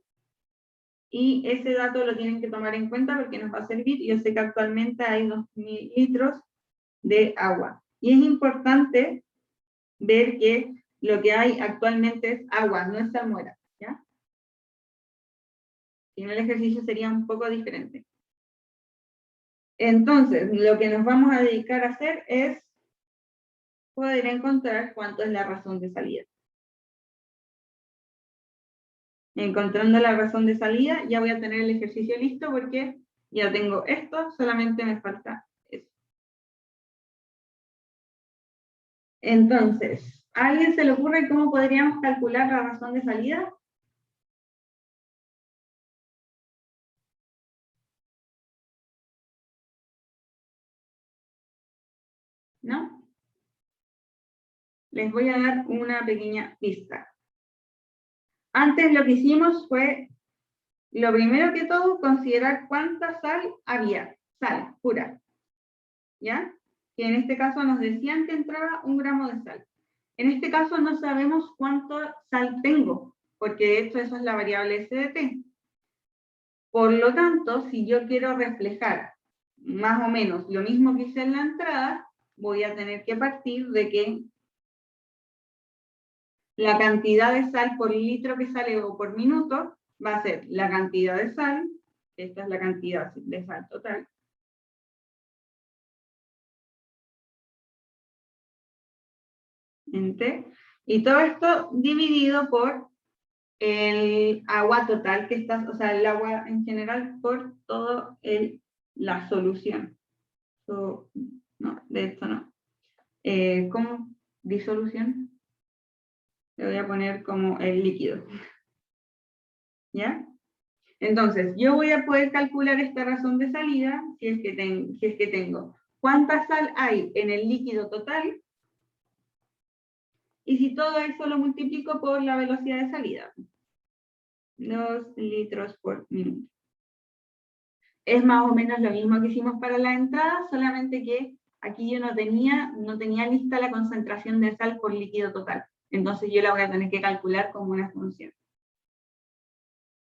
Y ese dato lo tienen que tomar en cuenta porque nos va a servir. Yo sé que actualmente hay 2.000 litros de agua. Y es importante ver que lo que hay actualmente es agua, no es salmuera, ¿ya? Si no, el ejercicio sería un poco diferente. Entonces, lo que nos vamos a dedicar a hacer es poder encontrar cuánto es la razón de salida. Encontrando la razón de salida, ya voy a tener el ejercicio listo porque ya tengo esto, solamente me falta eso. Entonces, ¿a alguien se le ocurre cómo podríamos calcular la razón de salida? ¿No? Les voy a dar una pequeña pista. Antes lo que hicimos fue, lo primero que todo, considerar cuánta sal había. Sal, pura. ¿Ya? Que en este caso nos decían que entraba 1 gramo de sal. En este caso no sabemos cuánto sal tengo, porque de hecho esa es la variable SDT. Por lo tanto, si yo quiero reflejar más o menos lo mismo que hice en la entrada, voy a tener que partir de que la cantidad de sal por litro que sale o por minuto va a ser la cantidad de sal, esta es la cantidad de sal total, en T, y todo esto dividido por el agua total que está, o sea, el agua en general por todo la solución. No, de esto no. ¿Cómo? Disolución. Le voy a poner como el líquido. ¿Ya? Entonces, yo voy a poder calcular esta razón de salida si es que tengo cuánta sal hay en el líquido total y si todo eso lo multiplico por la velocidad de salida. 2 litros por minuto. Es más o menos lo mismo que hicimos para la entrada, solamente que aquí yo no tenía lista la concentración de sal por líquido total. Entonces yo la voy a tener que calcular como una función.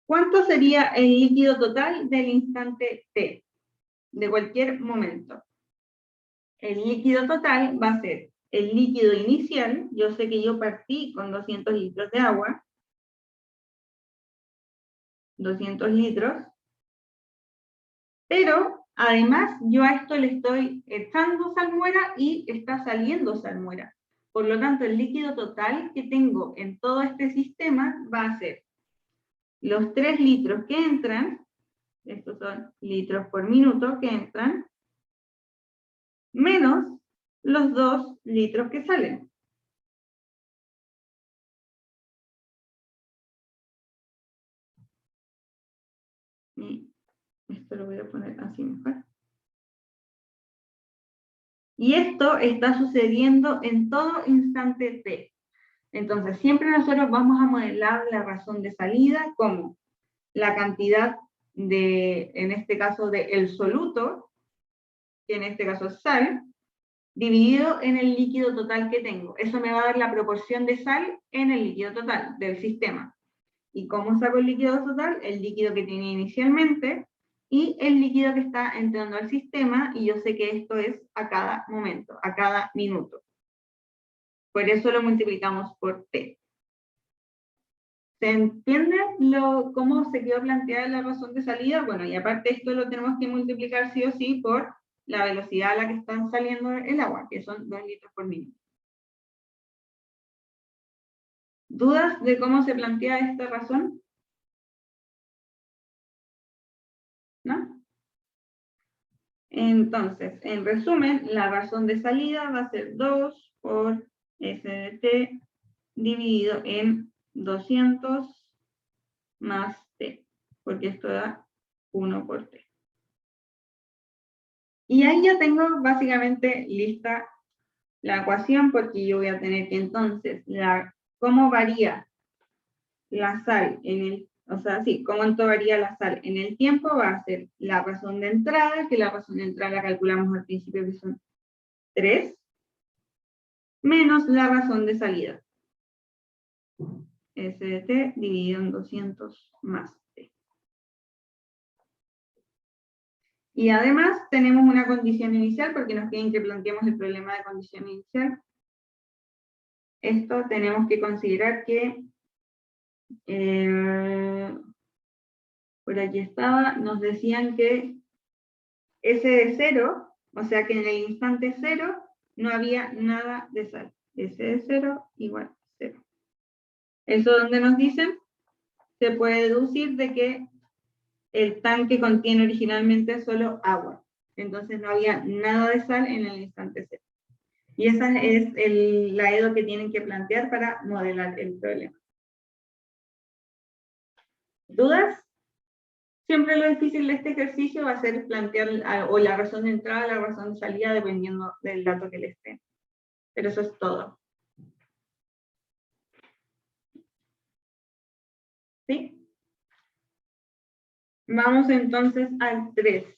¿Cuánto sería el líquido total del instante t? De cualquier momento. El líquido total va a ser el líquido inicial. Yo sé que yo partí con 200 litros de agua. 200 litros. Pero además yo a esto le estoy echando salmuera y está saliendo salmuera. Por lo tanto, el líquido total que tengo en todo este sistema va a ser los 3 litros que entran, estos son litros por minuto que entran, menos los 2 litros que salen. Y esto lo voy a poner así mejor. Y esto está sucediendo en todo instante t. Entonces, siempre nosotros vamos a modelar la razón de salida como la cantidad de, en este caso, del soluto, que en este caso es sal, dividido en el líquido total que tengo. Eso me va a dar la proporción de sal en el líquido total del sistema. ¿Y cómo saco el líquido total? El líquido que tenía inicialmente y el líquido que está entrando al sistema, y yo sé que esto es a cada momento, a cada minuto. Por eso lo multiplicamos por T. ¿Se entiende cómo se quedó planteada la razón de salida? Bueno, y aparte esto lo tenemos que multiplicar sí o sí por la velocidad a la que están saliendo el agua, que son 2 litros por minuto. ¿Dudas de cómo se plantea esta razón? ¿No? Entonces, en resumen, la razón de salida va a ser 2 por S de T dividido en 200 más T, porque esto da 1 por T. Y ahí ya tengo básicamente lista la ecuación, porque yo voy a tener que entonces, cómo varía la sal en el, o sea, sí, cuánto varía la sal en el tiempo va a ser la razón de entrada, que la razón de entrada la calculamos al principio que son 3, menos la razón de salida. S de T dividido en 200 más T. Y además tenemos una condición inicial, porque nos piden que planteemos el problema de condición inicial. Esto tenemos que considerar que, por aquí estaba, nos decían que S de 0, o sea que en el instante 0 no había nada de sal. S de 0 igual 0. Eso donde nos dicen, se puede deducir de que el tanque contiene originalmente solo agua. Entonces no había nada de sal en el instante 0. Y esa es la EDO que tienen que plantear para modelar el problema. ¿Dudas? Siempre lo difícil de este ejercicio va a ser plantear o la razón de entrada o la razón de salida dependiendo del dato que les den. Pero eso es todo. ¿Sí? Vamos entonces al 3.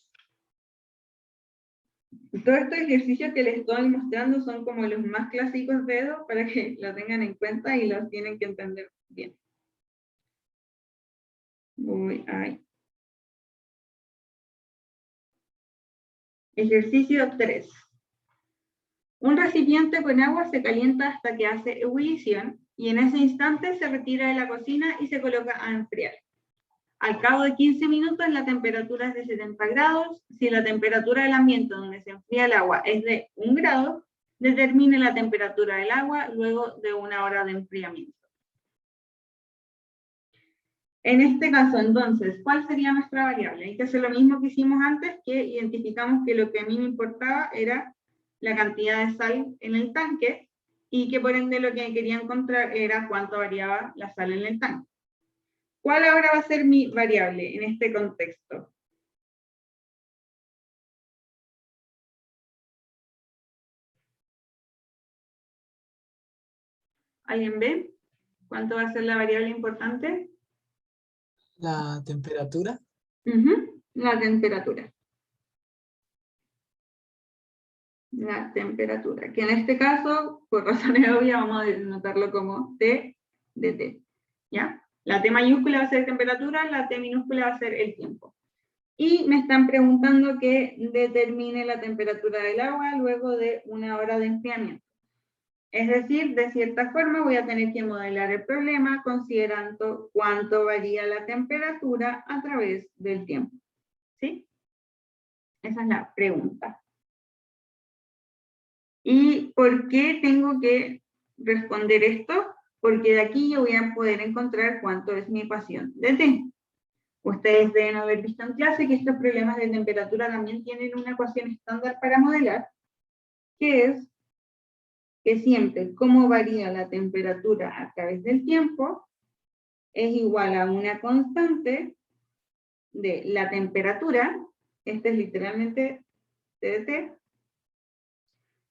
Todos estos ejercicios que les estoy mostrando son como los más clásicos de EDO para que lo tengan en cuenta y los tienen que entender bien. Voy ahí. Ejercicio 3. Un recipiente con agua se calienta hasta que hace ebullición y en ese instante se retira de la cocina y se coloca a enfriar. Al cabo de 15 minutos la temperatura es de 70 grados. Si la temperatura del ambiente donde se enfría el agua es de 1 grado, determine la temperatura del agua luego de 1 hora de enfriamiento. En este caso, entonces, ¿cuál sería nuestra variable? Hay que hacer lo mismo que hicimos antes, que identificamos que lo que a mí me importaba era la cantidad de sal en el tanque y que por ende lo que quería encontrar era cuánto variaba la sal en el tanque. ¿Cuál ahora va a ser mi variable en este contexto? ¿Alguien ve? ¿Cuánto va a ser la variable importante? La temperatura. La temperatura. La temperatura, que en este caso, por razones obvias, vamos a denotarlo como T de T. ¿Ya? La T mayúscula va a ser temperatura, la T minúscula va a ser el tiempo. Y me están preguntando que determine la temperatura del agua luego de 1 hora de enfriamiento. Es decir, de cierta forma voy a tener que modelar el problema considerando cuánto varía la temperatura a través del tiempo. ¿Sí? Esa es la pregunta. ¿Y por qué tengo que responder esto? Porque de aquí yo voy a poder encontrar cuánto es mi ecuación de T. Ustedes deben haber visto en clase que estos problemas de temperatura también tienen una ecuación estándar para modelar, que es que siempre cómo varía la temperatura a través del tiempo es igual a una constante de la temperatura, este es literalmente T de T,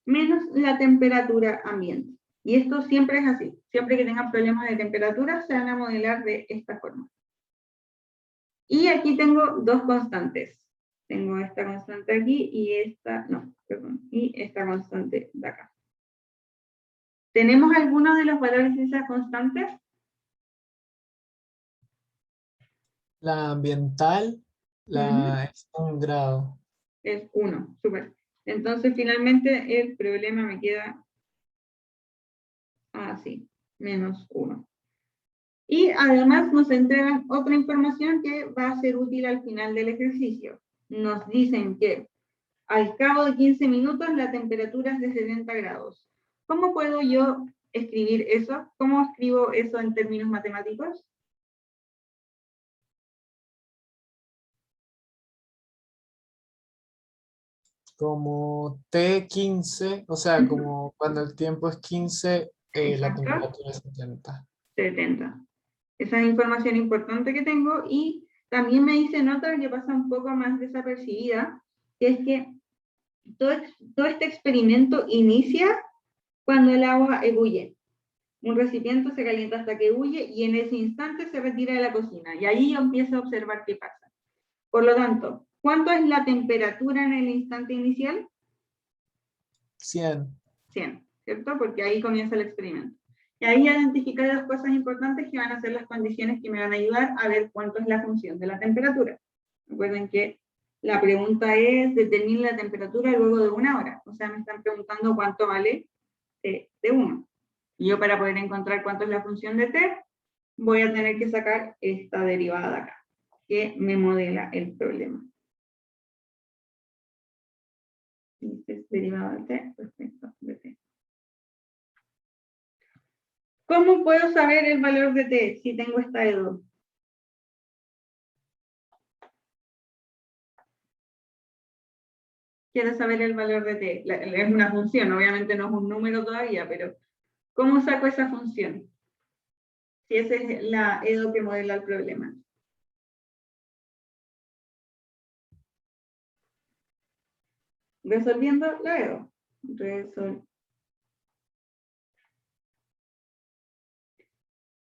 menos la temperatura ambiente. Y esto siempre es así. Siempre que tengan problemas de temperatura, se van a modelar de esta forma. Y aquí tengo dos constantes. Tengo esta constante aquí y esta, no, perdón, y esta constante de acá. ¿Tenemos algunos de los valores de esas constantes? La ambiental, es 1 grado. Es 1, súper. Entonces, finalmente, el problema me queda así, menos 1. Y además nos entregan otra información que va a ser útil al final del ejercicio. Nos dicen que al cabo de 15 minutos la temperatura es de 70 grados. ¿Cómo puedo yo escribir eso? ¿Cómo escribo eso en términos matemáticos? Como T15, o sea, como cuando el tiempo es 15, la Exacto, temperatura es 70. 70. Esa es información importante que tengo y también me dice otra que pasa un poco más desapercibida, que es que todo este experimento inicia cuando el agua ebulle. Un recipiente se calienta hasta que huye y en ese instante se retira de la cocina. Y ahí yo empiezo a observar qué pasa. Por lo tanto, ¿cuánto es la temperatura en el instante inicial? 100. 100, ¿cierto? Porque ahí comienza el experimento. Y ahí identifiqué dos cosas importantes que van a ser las condiciones que me van a ayudar a ver cuánto es la función de la temperatura. Recuerden que la pregunta es, determine la temperatura luego de 1 hora. O sea, me están preguntando cuánto vale T de 1. Y yo para poder encontrar cuánto es la función de T, voy a tener que sacar esta derivada de acá, que me modela el problema. Entonces, derivada de T, perfecto, de T. ¿Cómo puedo saber el valor de T si tengo esta E2? Quiero saber el valor de T. Es una función, obviamente no es un número todavía, pero ¿cómo saco esa función? Si esa es la E2 que modela el problema. Resolviendo la E2.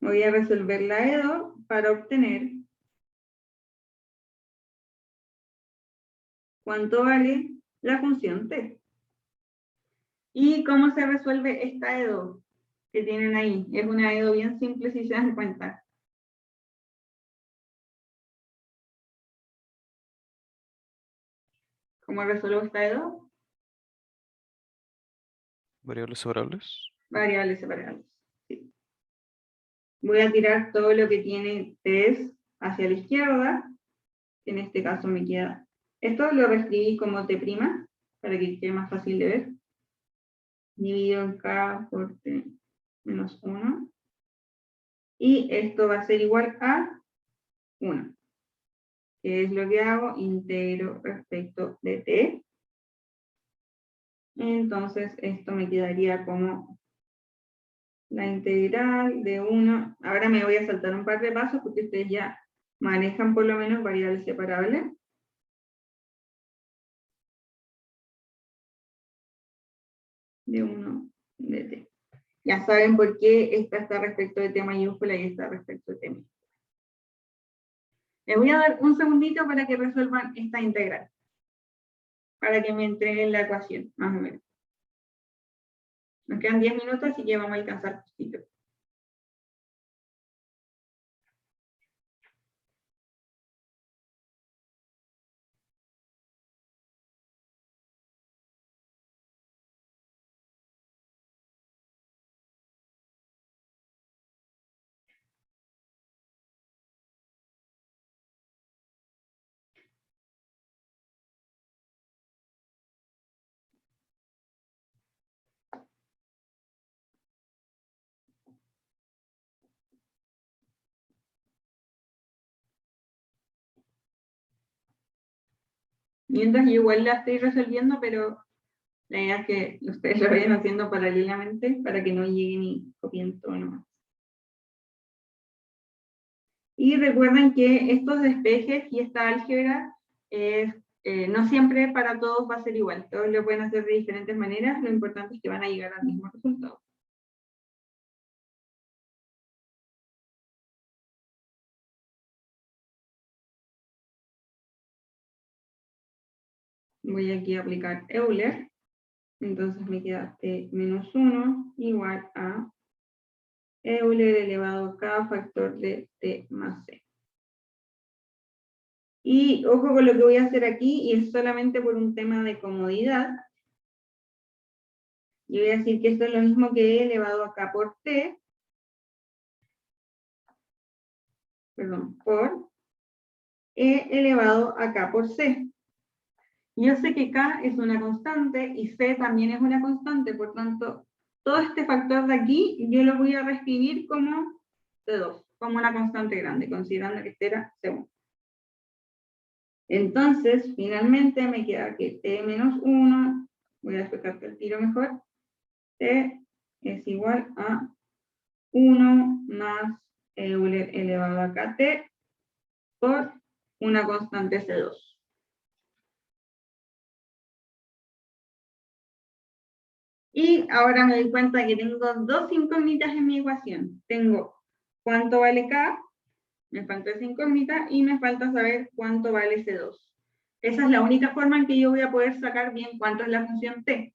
Voy a resolver la E2 para obtener cuánto vale la función T. ¿Y cómo se resuelve esta E2 que tienen ahí? Es una E2 bien simple si se dan cuenta. ¿Cómo resuelvo esta E2? Variables separables. Variables separables. Sí. Voy a tirar todo lo que tiene T hacia la izquierda, en este caso me queda, esto lo reescribí como t', para que quede más fácil de ver, dividido en k por t menos 1, y esto va a ser igual a 1, que es lo que hago, integro respecto de t, entonces esto me quedaría como la integral de 1, ahora me voy a saltar un par de pasos porque ustedes ya manejan por lo menos variables separables. De 1 de t. Ya saben por qué esta está respecto de t mayúscula y esta respecto de t minúscula. Les voy a dar un segundito para que resuelvan esta integral, para que me entreguen la ecuación, más o menos. Nos quedan 10 minutos, así que vamos a alcanzar justito. Mientras yo igual la estoy resolviendo, pero la idea es que ustedes lo vayan haciendo paralelamente para que no lleguen y copien todo nomás. Y recuerden que estos despejes y esta álgebra no siempre para todos va a ser igual. Todos lo pueden hacer de diferentes maneras, lo importante es que van a llegar al mismo resultado. Voy aquí a aplicar Euler. Entonces me queda t menos 1 igual a Euler elevado a k factor de t más c. Y ojo con lo que voy a hacer aquí, y es solamente por un tema de comodidad. Yo voy a decir que esto es lo mismo que e elevado a k por t, perdón, por e elevado a k por c. Yo sé que k es una constante y c también es una constante, por tanto, todo este factor de aquí yo lo voy a reescribir como C2, como una constante grande, considerando que este era C1. Entonces, finalmente me queda que t menos 1, voy a despejarte el tiro mejor, t es igual a 1 más Euler elevado a kt por una constante C2. Y ahora me doy cuenta que tengo dos incógnitas en mi ecuación. Tengo cuánto vale k, me falta esa incógnita, y me falta saber cuánto vale C2. Esa es la única forma en que yo voy a poder sacar bien cuánto es la función t,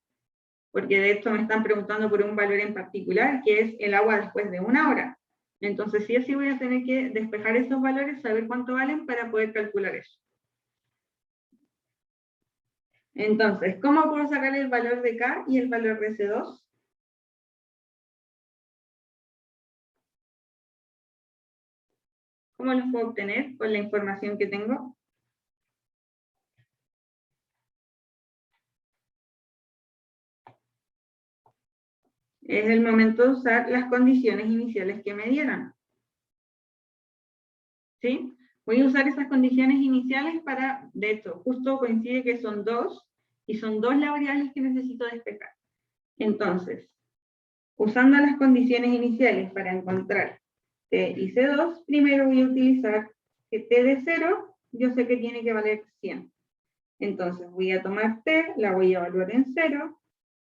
porque de hecho me están preguntando por un valor en particular, que es el agua después de 1 hora. Entonces sí o sí voy a tener que despejar esos valores, saber cuánto valen para poder calcular eso. Entonces, ¿cómo puedo sacar el valor de k y el valor de C2? ¿Cómo los puedo obtener con la información que tengo? Es el momento de usar las condiciones iniciales que me dieron. ¿Sí? Voy a usar esas condiciones iniciales para, de hecho, justo coincide que son dos, y son dos las variables que necesito despejar. Entonces, usando las condiciones iniciales para encontrar t y c2, primero voy a utilizar que t de 0, yo sé que tiene que valer 100. Entonces voy a tomar t, la voy a evaluar en 0,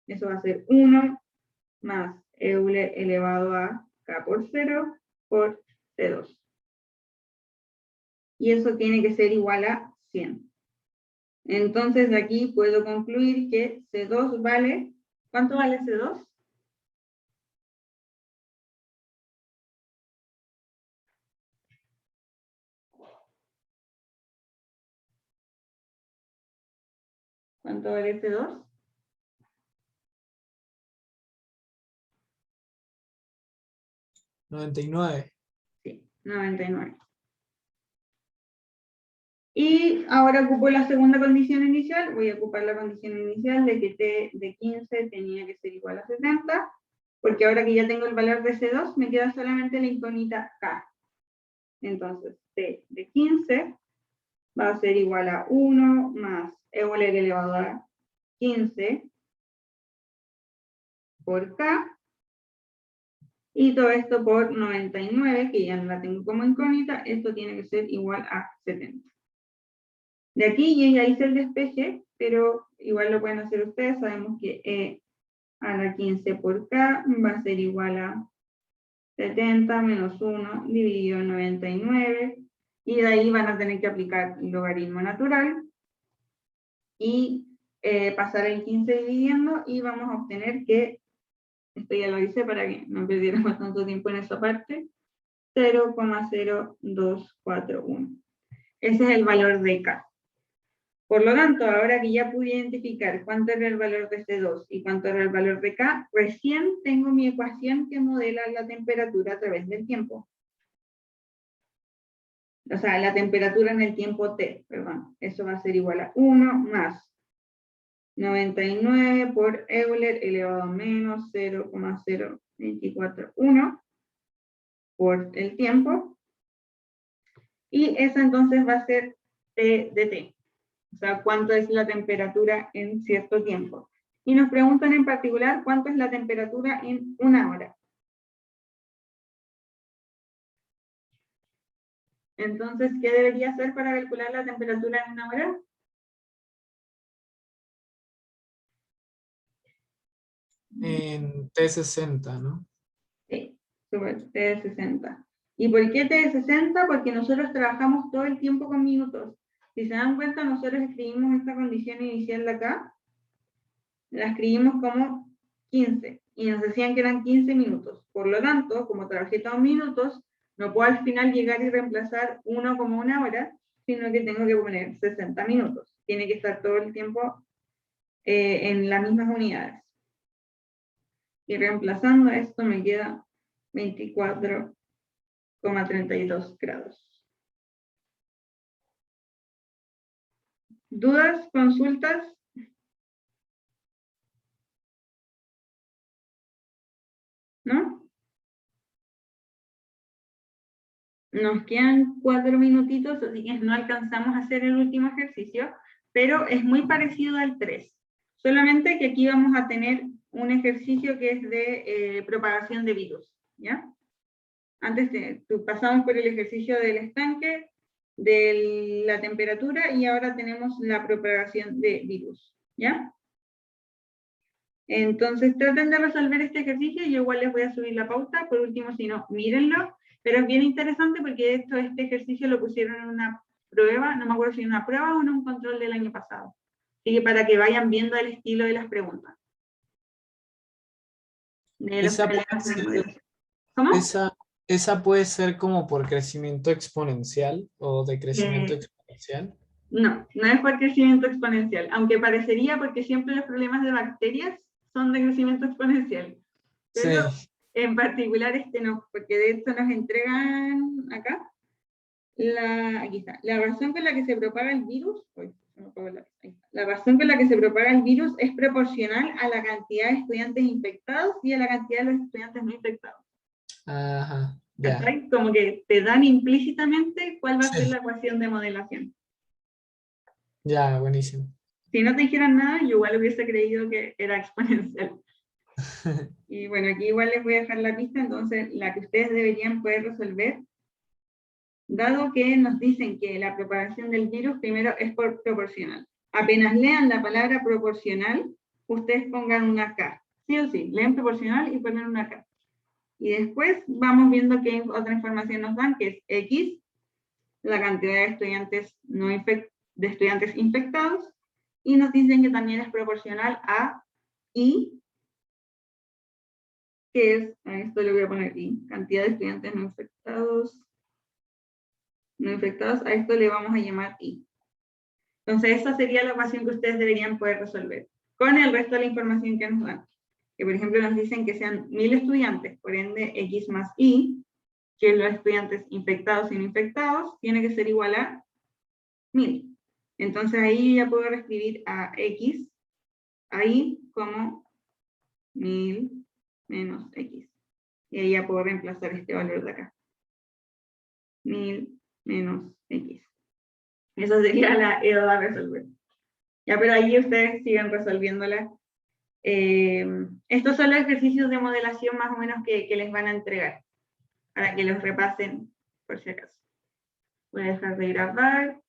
eso va a ser 1 más Euler elevado a k por 0 por c2. Y eso tiene que ser igual a 100. Entonces de aquí puedo concluir que C2 vale, ¿cuánto vale C2? ¿Cuánto vale C2? $99. Sí, 99. Y ahora ocupo la segunda condición inicial, voy a ocupar la condición inicial de que t de 15 tenía que ser igual a 70, porque ahora que ya tengo el valor de C2, me queda solamente la incógnita K. Entonces, t de 15 va a ser igual a 1 más Euler elevado a 15 por K, y todo esto por 99, que ya no la tengo como incógnita, esto tiene que ser igual a 70. De aquí yo ya hice el despeje, pero igual lo pueden hacer ustedes, sabemos que E a la 15 por K va a ser igual a 70 menos 1 dividido en 99, y de ahí van a tener que aplicar el logaritmo natural, y pasar el 15 dividiendo, y vamos a obtener que, esto ya lo hice para que no perdiéramos tanto tiempo en esa parte, 0,0241. Ese es el valor de K. Por lo tanto, ahora que ya pude identificar cuánto era el valor de C2 y cuánto era el valor de K, recién tengo mi ecuación que modela la temperatura a través del tiempo. O sea, la temperatura en el tiempo T, perdón. Eso va a ser igual a 1 más 99 por Euler elevado a menos 0,0241 por el tiempo. Y eso entonces va a ser T de T. O sea, cuánto es la temperatura en cierto tiempo. Y nos preguntan en particular cuánto es la temperatura en una hora. Entonces, ¿qué debería hacer para calcular la temperatura en una hora? En T60, ¿no? Sí, sobre T de 60. ¿Y por qué T de 60? Porque nosotros trabajamos todo el tiempo con minutos. Si se dan cuenta, nosotros escribimos esta condición inicial de acá, la escribimos como 15, y nos decían que eran 15 minutos. Por lo tanto, como trabajé todos minutos, no puedo al final llegar y reemplazar 1 como una hora, sino que tengo que poner 60 minutos. Tiene que estar todo el tiempo en las mismas unidades. Y reemplazando esto me queda 24,32 grados. ¿Dudas? ¿Consultas? ¿No? Nos quedan 4 minutitos, así que no alcanzamos a hacer el último ejercicio, pero es muy parecido al 3. Solamente que aquí vamos a tener un ejercicio que es de propagación de virus, ¿ya? Antes pasamos por el ejercicio del estanque, de la temperatura, y ahora tenemos la propagación de virus, ¿ya? Entonces traten de resolver este ejercicio, yo igual les voy a subir la pauta, por último si no, mírenlo, pero es bien interesante porque este ejercicio lo pusieron en una prueba, no me acuerdo si en una prueba o en un control del año pasado, así que para que vayan viendo el estilo de las preguntas. De los problemas del modelo. ¿Cómo? Esa puede ser como por crecimiento exponencial o decrecimiento exponencial. No, no es por crecimiento exponencial, aunque parecería porque siempre los problemas de bacterias son de crecimiento exponencial. Pero Sí. en particular este no, porque de hecho nos entregan acá, aquí está, la razón con la que se propaga el virus, la razón con la que se propaga el virus es proporcional a la cantidad de estudiantes infectados y a la cantidad de los estudiantes no infectados. Ajá, ya. Como que te dan implícitamente cuál va a ser Sí. la ecuación de modelación. Ya, buenísimo. Si no te dijeran nada, yo igual hubiese creído que era exponencial. Y bueno, aquí igual les voy a dejar la pista, entonces la que ustedes deberían poder resolver, dado que nos dicen que la propagación del virus primero es proporcional. Apenas lean la palabra proporcional, ustedes pongan una K. Sí o sí, leen proporcional y ponen una K. Y después vamos viendo qué otra información nos dan, que es X, la cantidad de estudiantes, de estudiantes infectados, y nos dicen que también es proporcional a Y, que es, a esto le voy a poner I, cantidad de estudiantes no infectados, a esto le vamos a llamar I. Entonces esa sería la ecuación que ustedes deberían poder resolver, con el resto de la información que nos dan. Que por ejemplo nos dicen que sean 1000 estudiantes, por ende X más Y, que los estudiantes infectados y no infectados, tiene que ser igual a 1000. Entonces ahí ya puedo reescribir a x, ahí como 1000 menos x. Y ahí ya puedo reemplazar este valor de acá. 1000 menos x. Esa sería la EDO a resolver. Ya, pero ahí ustedes siguen resolviéndola. Estos son los ejercicios de modelación más o menos que les van a entregar, para que los repasen por si acaso. Voy a dejar de grabar.